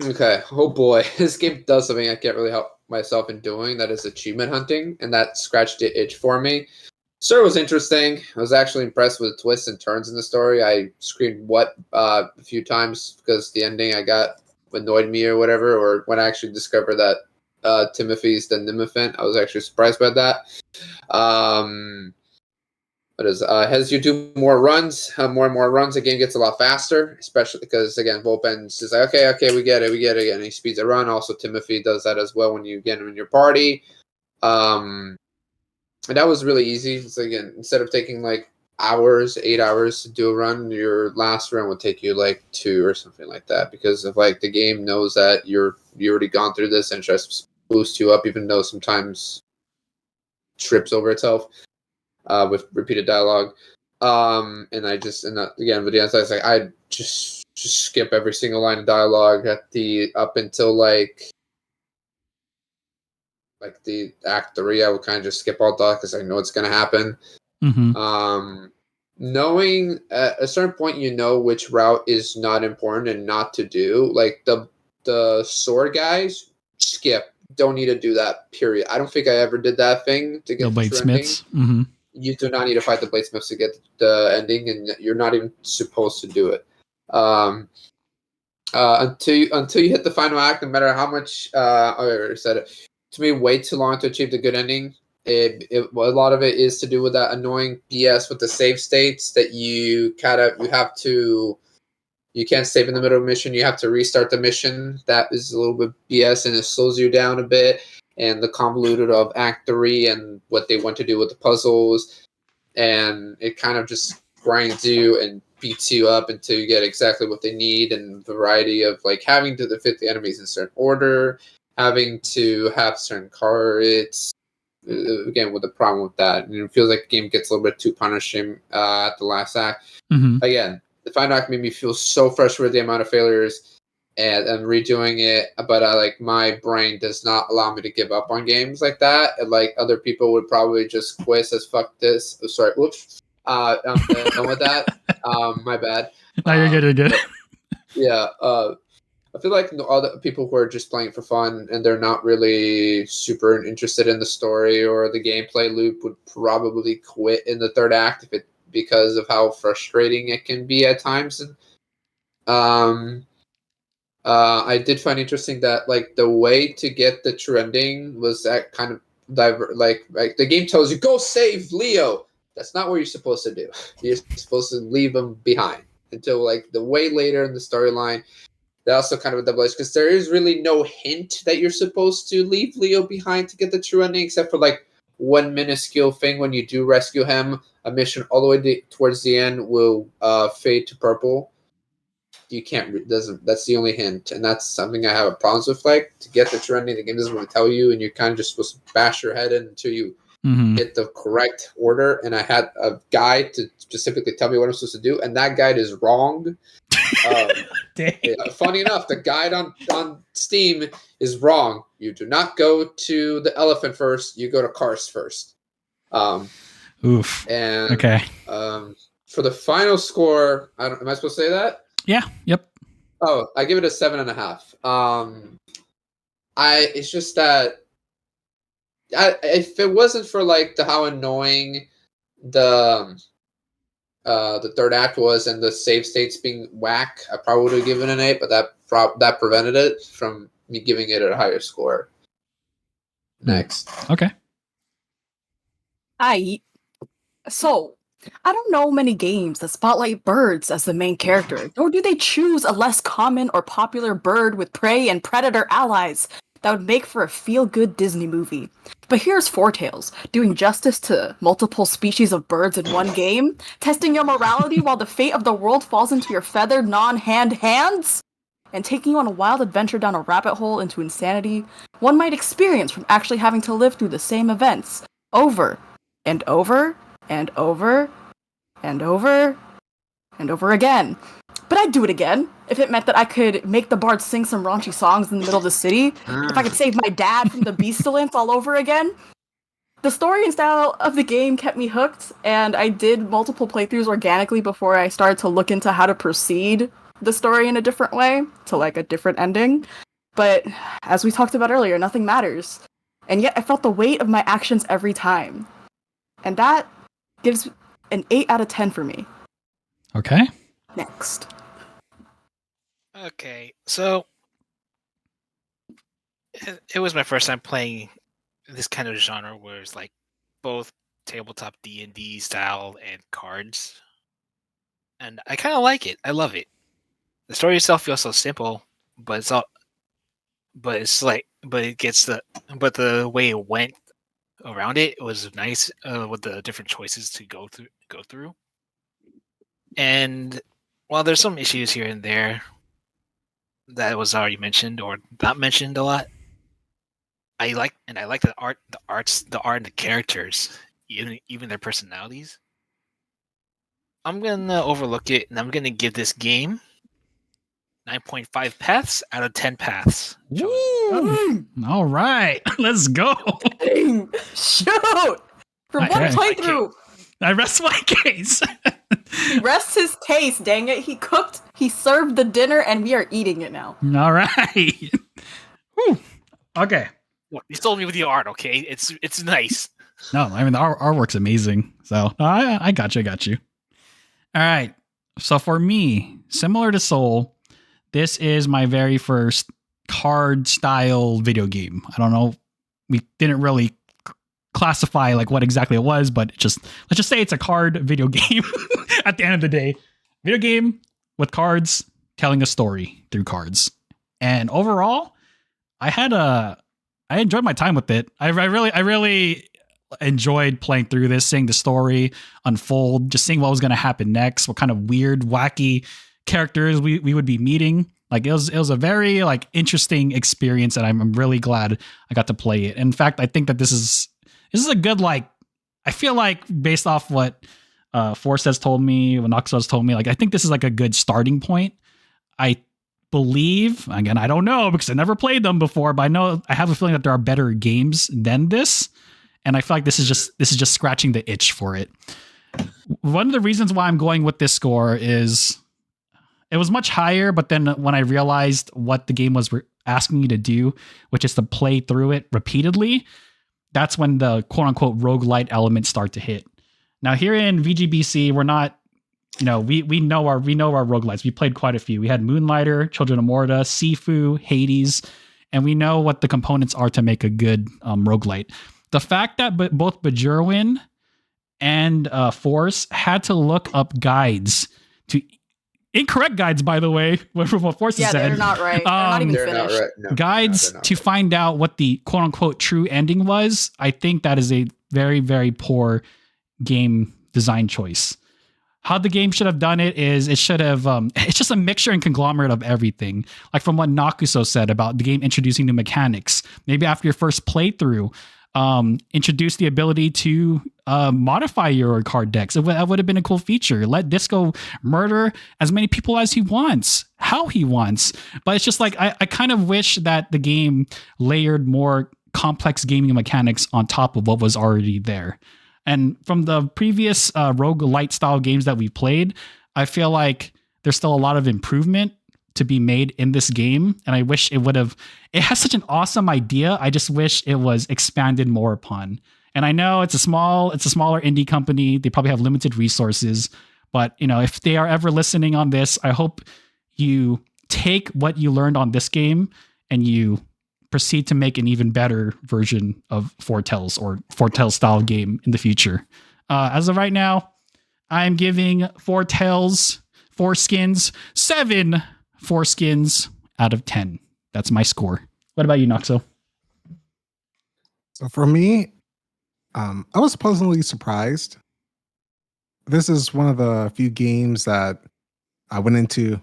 Okay. Oh boy, this game does something I can't really help myself in doing. That is achievement hunting, and that scratched the itch for me. Story was interesting. I was actually impressed with the twists and turns in the story. I screamed "what" a few times because the ending I got annoyed me or whatever. Or when I actually discovered that Timothy's the Nymphant, I was actually surprised by that. But as you do more runs, more and more runs, the game gets a lot faster, especially because, again, Volpen's is like, okay, we get it, and he speeds a run. Also, Timothy does that as well when you get him in your party. And that was really easy. So, again, instead of taking like 8 hours to do a run, your last run would take you like 2 or something like that because of like the game knows that you already gone through this and just boost you up, even though sometimes trips over itself. With repeated dialogue, again with the answer, I just skip every single line of dialogue at the up until like the act 3. I would kind of just skip all that because I know it's gonna happen. Mm-hmm. Knowing at a certain point, you know which route is not important and not to do. Like the sword guys, skip. Don't need to do that. Period. I don't think I ever did that thing to get The the true ending. bladesmiths. Mm-hmm. You do not need to fight the bladesmiths to get the ending, and you're not even supposed to do it. Um, until you hit the final act, no matter how much I already said it, to me way too long to achieve the good ending. A lot of it is to do with that annoying BS with the save states that you can't save in the middle of a mission. You have to restart the mission. That is a little bit BS, and it slows you down a bit. And the convoluted of Act 3 and what they want to do with the puzzles, and it kind of just grinds you and beats you up until you get exactly what they need, and variety of like having to defeat the enemies in certain order, having to have certain cards. Again, with the problem with that, and it feels like the game gets a little bit too punishing at the last act. Mm-hmm. Again, the final act made me feel so frustrated with the amount of failures, and I'm redoing it. But like my brain does not allow me to give up on games like that. And, like other people would probably just quit as fuck this. Oh, sorry, whoops. I'm done with that. My bad. No, you're good. You're good. Yeah. I feel like all the people who are just playing for fun and they're not really super interested in the story or the gameplay loop would probably quit in the third act because of how frustrating it can be at times. And I did find interesting that like the way to get the true ending was that kind of like the game tells you go save Leo. That's not what you're supposed to do. You're supposed to leave him behind until like the way later in the storyline. That's also kind of a double edge because there is really no hint that you're supposed to leave Leo behind to get the true ending, except for like one minuscule thing when you do rescue him. A mission all the way towards the end will fade to purple. You can't that's the only hint, and that's something I have problems with. Like to get the true ending, the game doesn't really tell you, and you're kind of just supposed to bash your head in until you get the correct order. And I had a guide to specifically tell me what I'm supposed to do, and that guide is wrong. Funny enough, the guide on Steam is wrong. You do not go to the elephant first. You go to Karst first. Oof. And okay. For the final score, am I supposed to say that? Yeah. Yep. Oh, I give it a 7.5. It's just that if it wasn't for like how annoying the third act was and the save states being whack, I probably would have given an 8, but that prevented it from me giving it a higher score. Next. Okay. So, I don't know many games that spotlight birds as the main character, nor do they choose a less common or popular bird with prey and predator allies that would make for a feel-good Disney movie. But here's Foretales, doing justice to multiple species of birds in one game, testing your morality while the fate of the world falls into your feathered, non-hand hands, and taking you on a wild adventure down a rabbit hole into insanity one might experience from actually having to live through the same events over and over and over and over and over again. But I'd do it again if it meant that I could make the bard sing some raunchy songs in the middle of the city, if I could save my dad from the Beastalins all over again. The story and style of the game kept me hooked, and I did multiple playthroughs organically before I started to look into how to proceed the story in a different way, to like a different ending. But as we talked about earlier, nothing matters. And yet I felt the weight of my actions every time. And that gives an 8 out of 10 for me. Okay. Next. Okay, so it was my first time playing this kind of genre where it's like both tabletop D&D style and cards. And I kind of like it. I love it. The story itself feels so simple, but the way it went around it was nice with the different choices to go through. And while there's some issues here and there that was already mentioned or not mentioned a lot, I like the art and the characters, even their personalities. I'm gonna overlook it, and I'm gonna give this game 9.5 paths out of 10 paths. All right, let's go. Shoot! For one playthrough! I rest my case. He rests his case, dang it. He cooked, he served the dinner, and we are eating it now. All right. Whew. Okay. Look, you told me with the art, okay? It's nice. No, I mean, the artwork's amazing. So I got you. All right. So for me, similar to Soul, this is my very first card style video game. I don't know. We didn't really classify like what exactly it was, but let's just say it's a card video game at the end of the day. Video game with cards telling a story through cards. And overall, I enjoyed my time with it. I really enjoyed playing through this, seeing the story unfold, just seeing what was going to happen next, what kind of weird, wacky characters we would be meeting. Like it was a very like interesting experience, and I'm really glad I got to play it. In fact, I think that this is a good, like, I feel like based off what Force has told me, what Noxo has told me, like I think this is like a good starting point. I believe, again, I don't know because I never played them before, but I have a feeling that there are better games than this, and I feel like this is just scratching the itch for it. One of the reasons why I'm going with this score is it was much higher, but then when I realized what the game was asking you to do, which is to play through it repeatedly, that's when the quote unquote roguelite elements start to hit. Now here in VGBC, we're not, we know our roguelites. We played quite a few. We had Moonlighter, Children of Morta, Sifu, Hades, and we know what the components are to make a good roguelite. The fact that both Bajirwin and Force had to look up guides to incorrect guides, by the way, from what Force said. Yeah, they're not right. They're not even They're finished. not right. No, Guides no, to find out what the quote unquote true ending was. I think that is a very, very poor game design choice. How the game should have done it is it should have, it's just a mixture and conglomerate of everything. Like from what Nakuso said about the game introducing new mechanics. Maybe after your first playthrough, introduce the ability to modify your card decks. That would have been a cool feature. Let Disco murder as many people as he wants, how he wants. But it's just like, I kind of wish that the game layered more complex gaming mechanics on top of what was already there. And from the previous roguelite style games that we played, I feel like there's still a lot of improvement to be made in this game. And I wish it has such an awesome idea. I just wish it was expanded more upon. And I know it's a smaller indie company. They probably have limited resources, but if they are ever listening on this, I hope you take what you learned on this game and you proceed to make an even better version of Foretales or Foretales style game in the future. As of right now, I'm giving Foretales Foreskins 7 Foreskins out of 10. That's my score. What about you, Noxo? So for me, I was pleasantly surprised. This is one of the few games that I went into.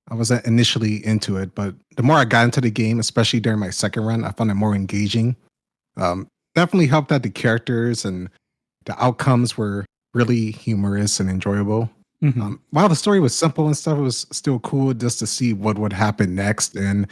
I wasn't initially into it, but the more I got into the game, especially during my second run, I found it more engaging. Definitely helped that the characters and the outcomes were really humorous and enjoyable. Mm-hmm. While the story was simple and stuff, it was still cool just to see what would happen next. And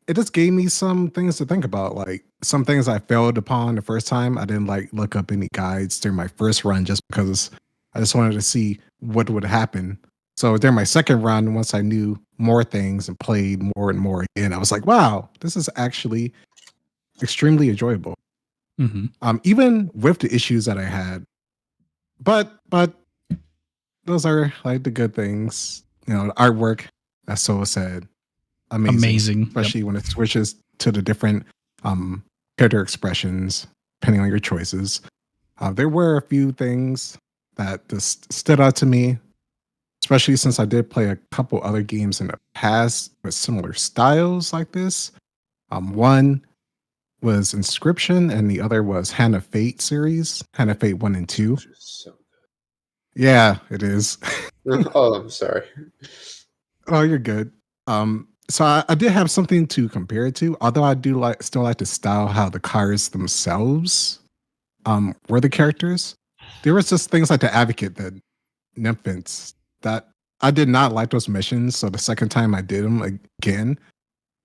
it just gave me some things to think about. Like some things I failed upon the first time. I didn't look up any guides during my first run just because I just wanted to see what would happen. So during my second run, once I knew more things and played more and more again, I was like, wow, this is actually extremely enjoyable. Mm-hmm. Even with the issues that I had. But those are like the good things. The artwork, as Soa said, amazing. Especially when it switches to the different character expressions, depending on your choices. There were a few things that just stood out to me, especially since I did play a couple other games in the past with similar styles like this. One was Inscription, and the other was Hand of Fate series, Hand of Fate 1 and 2. So Yeah, it is. oh, I'm sorry. Oh, you're good. So I did have something to compare it to, although I do still like the style how the cards themselves were the characters. There was just things like the Advocate, the Nymphants, that I did not like those missions. So the second time I did them again,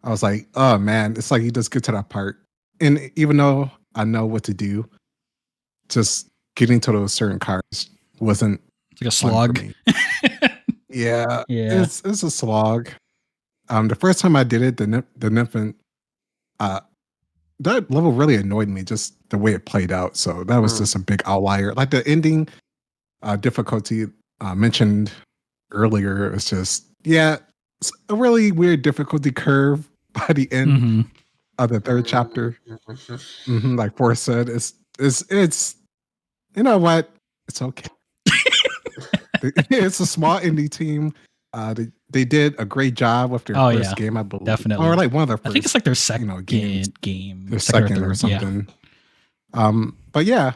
I was like, oh man, it's like you just get to that part. And even though I know what to do, just getting to those certain cards wasn't It's like a slog. Yeah. Yeah. It's a slog. The first time I did it, the Nymphant, that level really annoyed me, just the way it played out. So that was just a big outlier. Like the ending difficulty mentioned earlier, it's just it's a really weird difficulty curve by the end Mhm. of the third chapter. Like Forrest said, it's you know what? It's okay. It's a small indie team. They did a great job with their Oh, first yeah. game, I believe. Definitely. Or like one of their first. I think it's like their second games. game. Their second second or third, yeah. something. But yeah,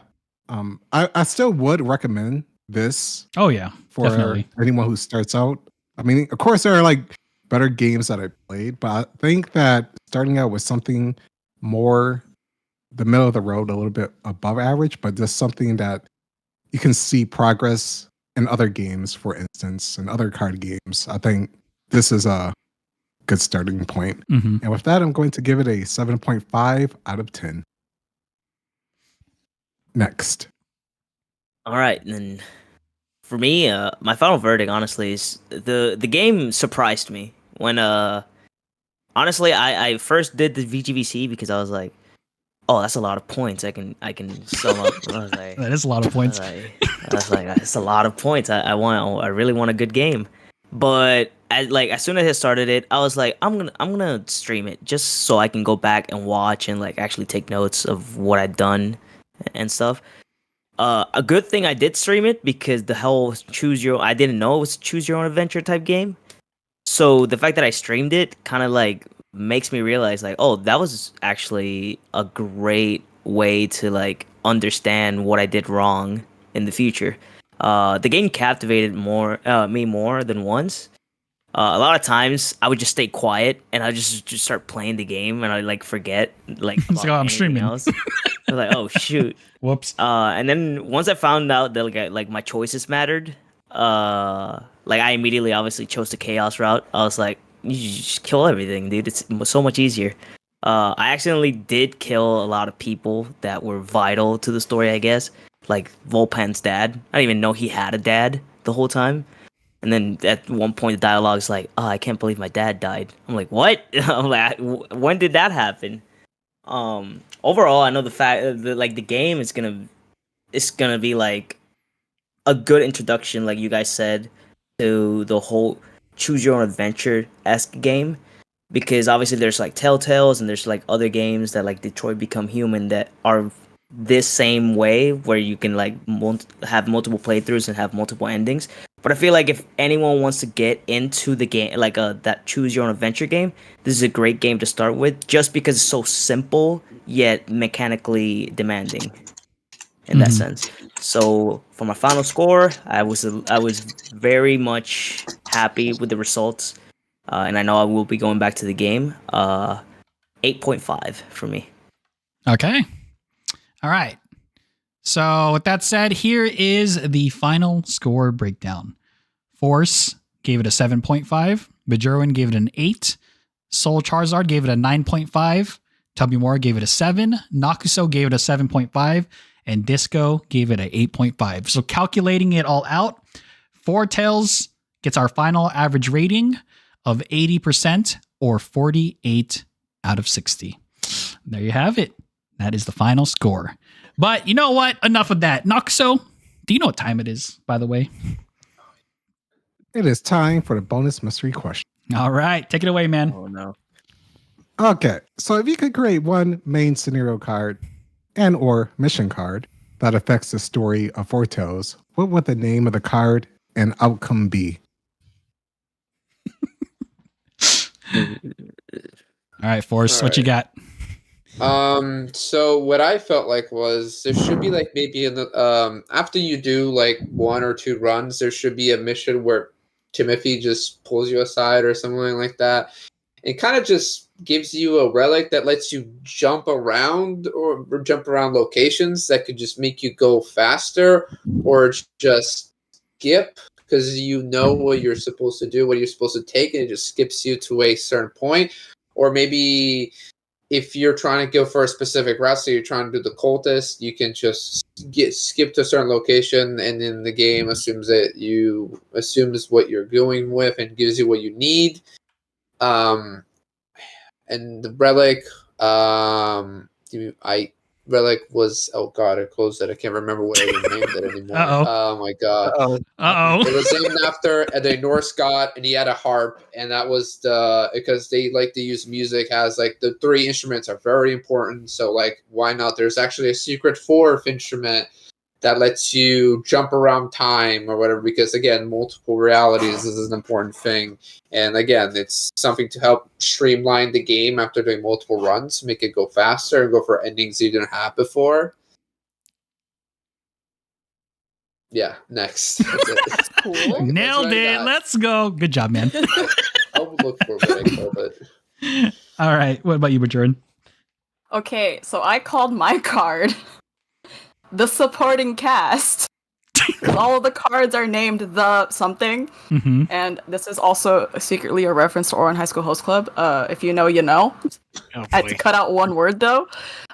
I still would recommend this Oh yeah, for definitely. anyone who starts out. I mean, of course, there are like better games that I played, but I think that starting out with something more the middle of the road, a little bit above average, but just something that you can see progress in other games, for instance, and other card games. I think this is a good starting point. Mhm. And with that, I'm going to give it a 7.5 out of 10. Next. All right, and then for me, my final verdict, honestly, is the game surprised me when honestly, I first did the VGBC because I was like, oh, that's a lot of points. I can sum up. I was like, That is a lot of points. I was like, that's a lot of points. I really want a good game. But as soon as I started it, I was like, I'm gonna stream it just so I can go back and watch and like actually take notes of what I'd done and stuff. A good thing I did stream it because the whole I didn't know it was choose your own adventure type game. So the fact that I streamed it kind of like makes me realize like, oh, that was actually a great way to like understand what I did wrong in the future. The game captivated me more than once. A lot of times I would just stay quiet and I just start playing the game and I like forget like It's like, about oh, I'm anything streaming. else. I was like, oh shoot. Whoops. And then once I found out that like my choices mattered, like I immediately obviously chose the chaos route. I was like, you just kill everything, dude. It's so much easier. I accidentally did kill a lot of people that were vital to the story, I guess. Like Volpan's dad. I didn't even know he had a dad the whole time. And then at one point, the dialogue's like, "Oh, I can't believe my dad died." I'm like, "What?" I'm like, "When did that happen?" Overall, I know the fact that like the game is gonna be like a good introduction, like you guys said, to the whole choose your own adventure esque game. Because obviously there's like Telltales and there's like other games that like Detroit Become Human that are this same way where you can like have multiple playthroughs and have multiple endings. But I feel like if anyone wants to get into the game, like that choose your own adventure game, this is a great game to start with, just because it's so simple yet mechanically demanding in that sense. So for my final score, I was very much happy with the results, and I know I will be going back to the game. 8.5 for me. Okay. All right. So with that said, here is the final score breakdown. Force gave it a 7.5. Bajerwin gave it an 8. Soul Charizard gave it a 9.5. Tubby Moore gave it a 7. Nakuso gave it a 7.5. And Disco gave it a 8.5. So calculating it all out, Foretales gets our final average rating of 80% or 48 out of 60. There you have it. That is the final score. But you know what? Enough of that. Nakuso, do you know what time it is, by the way? It is time for the bonus mystery question. All right. Take it away, man. Oh no. Okay, so if you could create one main scenario card and or mission card that affects the story of Foretales, what would the name of the card and outcome be? All right, Force, what you got? So what I felt like was there should be like maybe in the after you do like 1 or 2 runs, there should be a mission where Timothy just pulls you aside or something like that. It kind of just gives you a relic that lets you jump around or jump around locations that could just make you go faster or just skip because you know what you're supposed to do, what you're supposed to take, and it just skips you to a certain point. Or maybe if you're trying to go for a specific route, so you're trying to do the cultist, you can just skip to a certain location, and then the game assumes what you're going with and gives you what you need. And the relic, I relic was, oh god, I closed it. I can't remember what I even named it anymore. Uh-oh. Oh my god. Uh-oh. It was named after the Norse god, and he had a harp, and that was because they like to use music as like the 3 instruments are very important. So like, why not? There's actually a secret 4th instrument that lets you jump around time or whatever, because again, multiple realities is an important thing. And again, it's something to help streamline the game after doing multiple runs, make it go faster and go for endings you didn't have before. Yeah, next. That's it. That's cool. Nailed That's what I it. got. Let's go. Good job, man. I'll look for what I called it. All right. What about you, Bajoran? Okay, so I called my card the supporting cast. 'Cause all of the cards are named the something, Mm-hmm. and this is also secretly a reference to Oran High School Host Club. If you know, you know. Oh, I had to boy. cut out one word though.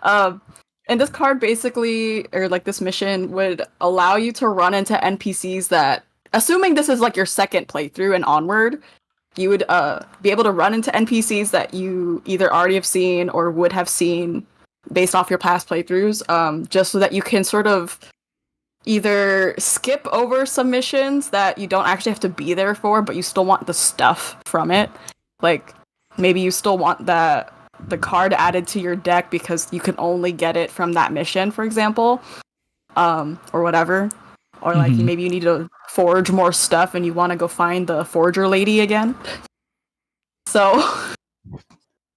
And this card basically, or like this mission, would allow you to run into NPCs that, assuming this is like your second playthrough and onward, you would be able to run into NPCs that you either already have seen or would have seen based off your past playthroughs, just so that you can sort of either skip over some missions that you don't actually have to be there for, but you still want the stuff from it. Like, maybe you still want the card added to your deck because you can only get it from that mission, for example, or whatever. Or like Mhm. maybe you need to forge more stuff and you want to go find the forger lady again. So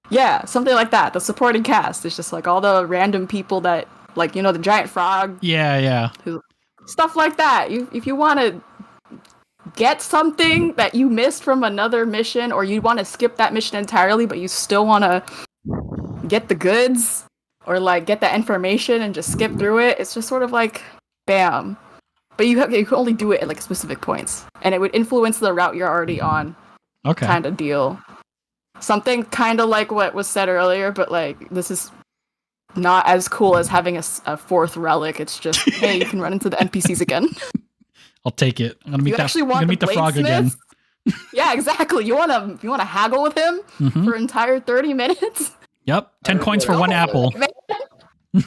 yeah, something like that. The supporting cast is just like all the random people that, like, you know, the giant frog, Yeah. stuff like that. If you want to get something that you missed from another mission, or you want to skip that mission entirely, but you still want to get the goods or like get that information and just skip through it, it's just sort of like bam. But you can only do it at like specific points, and it would influence the route you're already on, Okay. kind of deal. Something kind of like what was said earlier, but like this is not as cool as having a 4th relic. It's just, hey, you can run into the NPCs again. I'll take it. I'm gonna meet You that. actually I'm want gonna the meet the frog again. bladesmith? Yeah, exactly. You wanna haggle with him Mhm. for an entire 30 minutes? Yep. 10 coins for one Go. apple. Man, I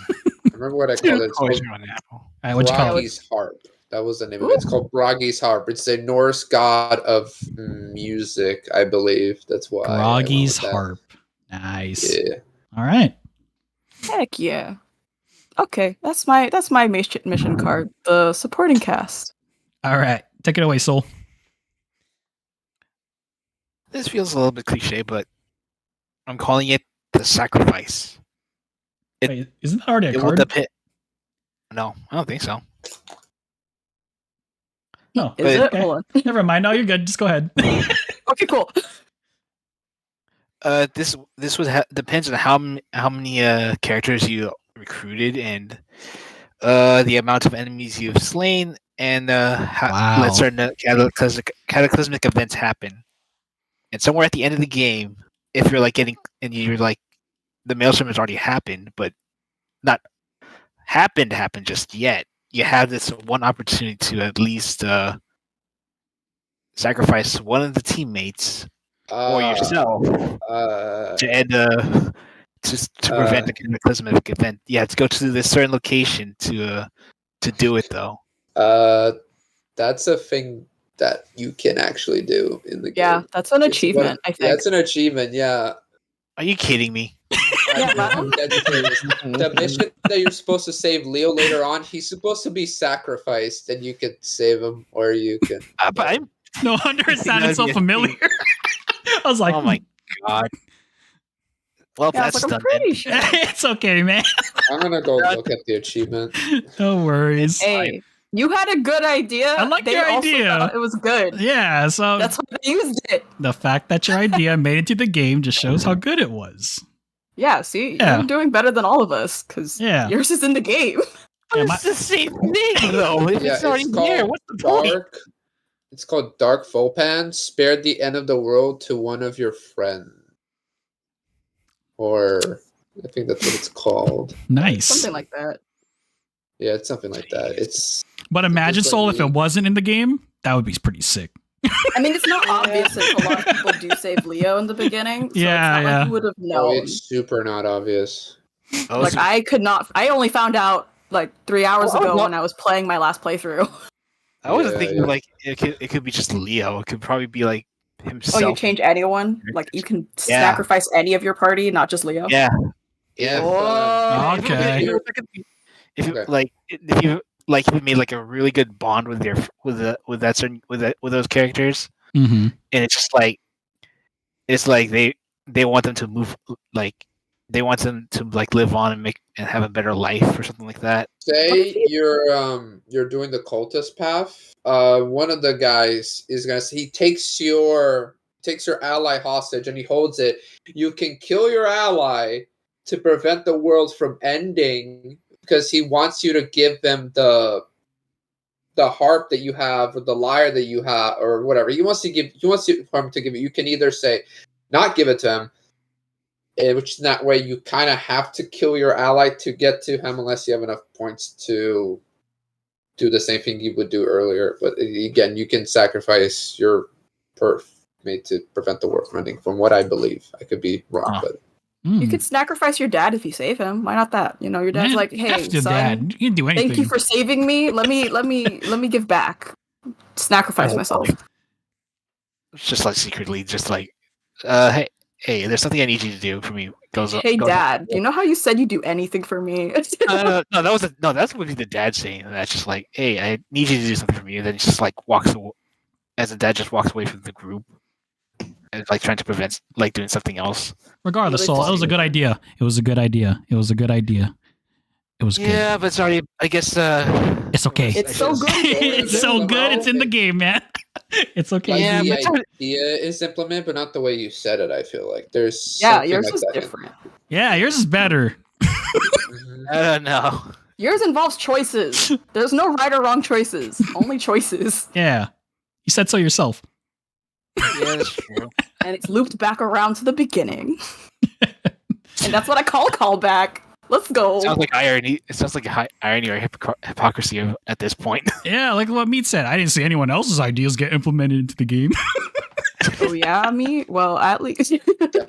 remember what I called it. It's called Poison on apple. All right. What'd you call it? Bragi's harp. That was the name of it. It's called Bragi's harp. It's a Norse god of music, I believe. That's why. I went Groggy's with that. harp. Nice. Yeah. All right. heck yeah. Okay, that's my mission card. The supporting cast. All right. Take it away, Soul. This feels a little bit cliche, but I'm calling it the sacrifice. It- Wait, isn't that already a It will card? depend. No, I don't think so. No. Is But- it? okay. Hold on. Never mind. No, you're good. Just go ahead. Okay, cool. This would depends on how many characters you recruited and the amount of enemies you've slain and Wow. let certain cataclysmic events happen. And somewhere at the end of the game, if you're like getting and you're like the maelstrom has already happened, but not happened just yet, you have this one opportunity to at least sacrifice one of the teammates or yourself to end to prevent a cataclysmic event. You have to go to this certain location to do it though. That's a thing that you can actually do in the game. Yeah, that's an It's achievement, I Yeah, think. it's an achievement. Yeah. Are you kidding me? Yeah, man. The mission that you're supposed to save Leo later on, he's supposed to be sacrificed, and you could save him, or you can. But I'm No wonder it sounded so familiar. I was like, oh my god. Well, Yeah, I was that's like, I'm done. then. pretty sure. it's okay, man. I'm gonna go look at the achievement. No worries. Hey, you had a good idea. I like They your also idea. thought it was good. Yeah, so That's why they used it. the fact that your idea made it to the game just shows how good it was. Yeah, see, Yeah. you're doing better than all of us because Yeah. yours is in the game. Yeah, It's the same thing though. If Yeah, it's already it's there, called what's the point? Dark. It's called Dark Volpan. Spared the end of the world to one of your friends, or I think that's what it's called. Nice. Something like that. Yeah, it's something like that. It's But imagine, It's like Soul, if me. it wasn't in the game, that would be pretty sick. I mean, it's not obvious if a lot of people do save Leo in the beginning. So Yeah, it's not yeah. like you would have oh, known. it's super not obvious. Oh, Like so- I could not. I only found out like 3 hours Oh, ago no. when I was playing my last playthrough. I wasn't Yeah, thinking yeah. like it could be just Leo. It could probably be like Oh, himself. you change anyone? Like you can Yeah. sacrifice any of your party, not just Leo. Yeah. Yeah. Oh. Okay. If you Okay. like, if you like, if you made like a really good bond with with those characters, Mm-hmm. and it's like they want them to move, like they want them to like live on and have a better life or something like that. Say you're doing the cultist path. One of the guys is gonna he takes your ally hostage and he holds it. You can kill your ally to prevent the world from ending because he wants you to give them the harp that you have or the lyre that you have or whatever. He wants him to give it. You can either say not give it to him, which is that way you kind of have to kill your ally to get to him unless you have enough points to do the same thing you would do earlier. But again, you can sacrifice your perf made to prevent the war from ending, from what I believe. I could be wrong, Huh. but You could sacrifice your dad if you save him. Why not that? You know, your dad's like, "Hey, F your son, dad. You can do anything. thank you for saving me. Let me give back. Sacrifice Oh, myself." It's just like secretly, just like, hey, there's something I need you to do for me. Hey, Dad, you know how you said you'd do anything for me? No, that's what the dad saying. That's just like, hey, I need you to do something for me, and then he just like as the dad just walks away from the group, and like trying to prevent like doing something else. Regardless, Really Soul, it funny. was a good idea. It was a good idea. It was a good idea. It was good. Yeah, but sorry, I guess It's okay. It's so good. It's so good. It's in the game, man. It's okay. Yeah, the but sorry- idea is implemented, but not the way you said it. I feel like there's Yeah, something yours like is that. different. Yeah, yours is better. Mhm. I don't know. Yours involves choices. There's no right or wrong choices. Only choices. Yeah. You said so yourself. Yeah, that's true. And it's looped back around to the beginning. And that's what I call callback. Let's go. Sounds like irony. It sounds like irony or hypocrisy at this point. Yeah, like what Meat said. I didn't see anyone else's ideas get implemented into the game. Oh yeah, me? Well, at least.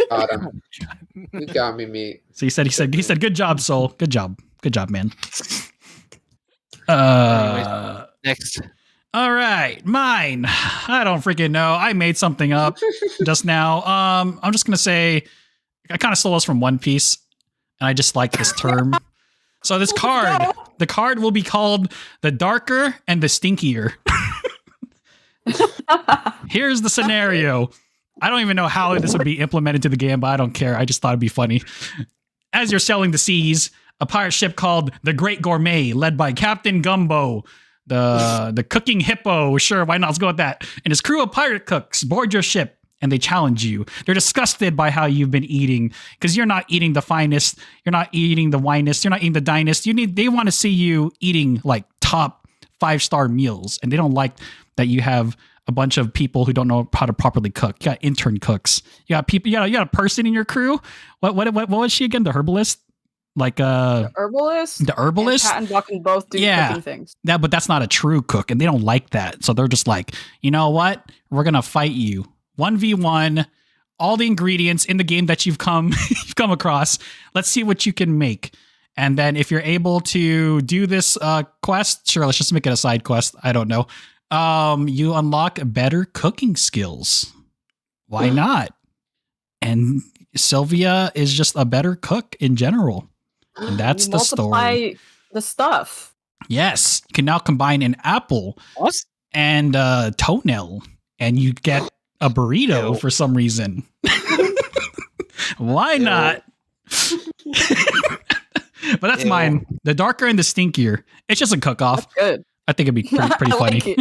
Got him. You got me, meat. So he said, good job, Soul. Good job, man. Next. All right, mine. I don't freaking know. I made something up just now. I'm just gonna say I kind of stole this from One Piece, and I just like this term. So this card, the card will be called the Darker and the Stinkier. Here's the scenario. I don't even know how this would be implemented to the game, but I don't care. I just thought it'd be funny. As you're sailing the seas, a pirate ship called the Great Gourmet, led by Captain Gumbo, the cooking hippo. Sure, why not? Let's go with that. And his crew of pirate cooks board your ship, and they challenge you. They're disgusted by how you've been eating, because you're not eating the finest, you're not eating the winest, you're not eating the dinest. They want to see you eating like top 5-star meals, and they don't like that you have a bunch of people who don't know how to properly cook. You got intern cooks. You got people. You got a person in your crew. What was she again? The herbalist, like Herbalist. the herbalist. And Pat and Buck can both do Yeah. cooking things. Yeah, but that's not a true cook, and they don't like that. So they're just like, you know what? We're gonna fight you 1v1. All the ingredients in the game that you've come across. Let's see what you can make. And then if you're able to do this quest, sure, let's just make it a side quest. I don't know. You unlock better cooking skills. Why not? And Sylvia is just a better cook in general. And that's You the multiply story. the stuff. Yes. You can now combine an apple What? and a toenail, and you get a burrito Ew. for some reason. Why Ew. not? But that's Ew. mine. The Darker and the Stinkier. It's just a cook-off. That's good. I think it'd be pretty I funny. like it.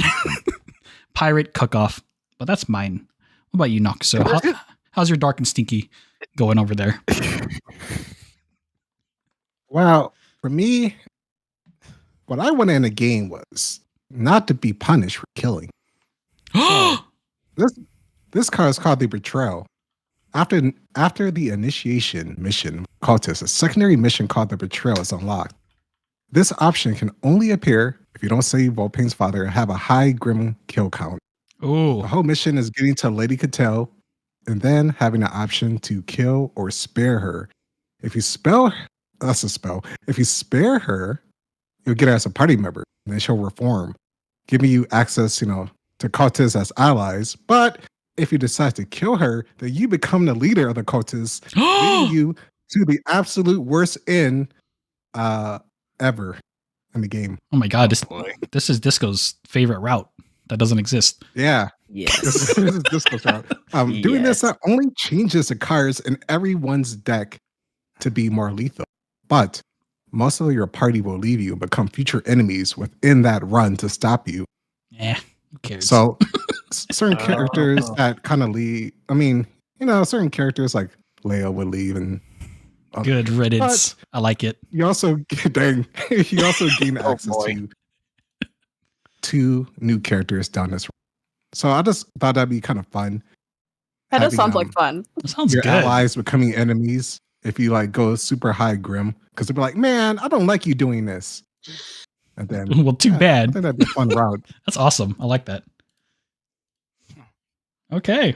Pirate cook-off. But that's mine. What about you, Noxo? How's your dark and stinky going over there? Well, for me, what I wanted in a game was not to be punished for killing. This card is called the Betrayal. After the initiation mission cultist, a secondary mission called the Betrayal is unlocked. This option can only appear if you don't save Volpaine's father and have a high grim kill count. Ooh. The whole mission is getting to Lady Cattell and then having the option to kill or spare her. If you that's a spell. If you spare her, you'll get her as a party member, and then she'll reform, giving you access, to cultists as allies. But if you decide to kill her, then you become the leader of the cultists, leading you to the absolute worst end ever in the game. Oh my god, this is Disco's favorite route that doesn't exist. Yeah. Yes. This is Disco's route. Doing this not only changes the cards in everyone's deck to be more lethal, but most of your party will leave you and become future enemies within that run to stop you. Yeah, who cares? So certain characters that kind of leave, certain characters like Leo would leave and good riddance. I like it. You also gain access to 2 new characters down this road. So I just thought that'd be kind of fun. That does sound like fun. That sounds your good. Allies becoming enemies if you go super high grim, because they'll be like, man, I don't like you doing this. And then well, too bad. I think that'd be a fun route. That's awesome. I like that. Okay.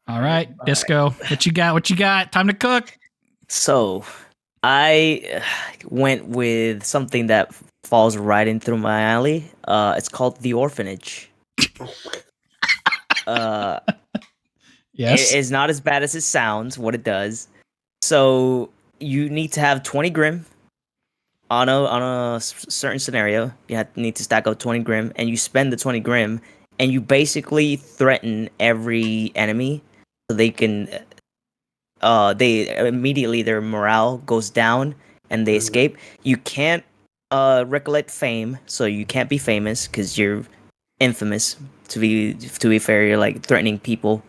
All right, Disco. What you got? Time to cook. So I went with something that falls right in through my alley. It's called The Orphanage. Yes. It's not as bad as it sounds, what it does. So you need to have 20 Grim on a certain scenario. You need to stack up 20 Grim, and you spend the 20 Grim, and you basically threaten every enemy so they can they immediately their morale goes down and they escape. You can't recollect fame, so you can't be famous because you're infamous. To be fair, you're like threatening people.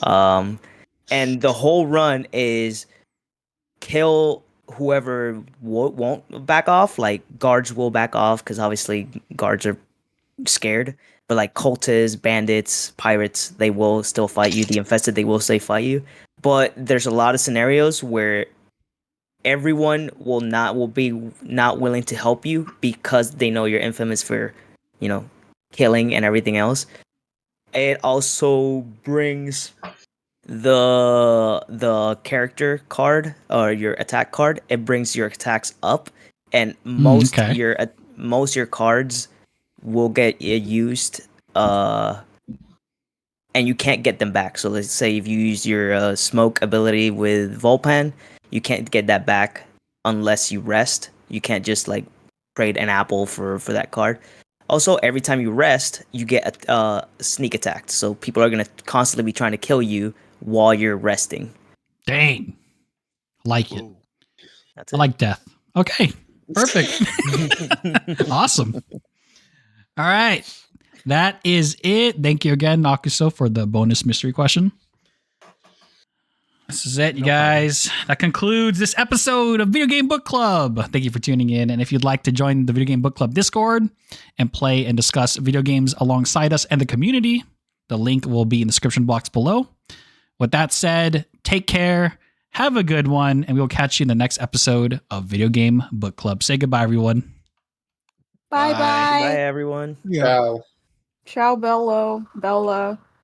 And the whole run is kill whoever won't back off. Like guards will back off because obviously guards are scared. But like cultists, bandits, pirates, they will still fight you. The infested, they will say fight you. But there's a lot of scenarios where everyone will be not willing to help you because they know you're infamous for, killing and everything else. It also brings the character card or your attack card. It brings your attacks up, and most your cards will get used, and you can't get them back. So let's say if you use your smoke ability with Volpan, you can't get that back unless you rest. You can't just trade an apple for that card. Also, every time you rest, you get sneak attacked. So people are going to constantly be trying to kill you while you're resting. Dang. Like it. That's I like death. Okay. Perfect. Awesome. All right. That is it. Thank you again, Nakuso, for the bonus mystery question. This is it, you guys. That concludes this episode of Video Game Book Club. Thank you for tuning in. And if you'd like to join the Video Game Book Club Discord and play and discuss video games alongside us and the community, the link will be in the description box below. With that said, take care, have a good one, and we'll catch you in the next episode of Video Game Book Club. Say goodbye, everyone. Bye. Bye, everyone. Yeah. Ciao. Ciao, Bella.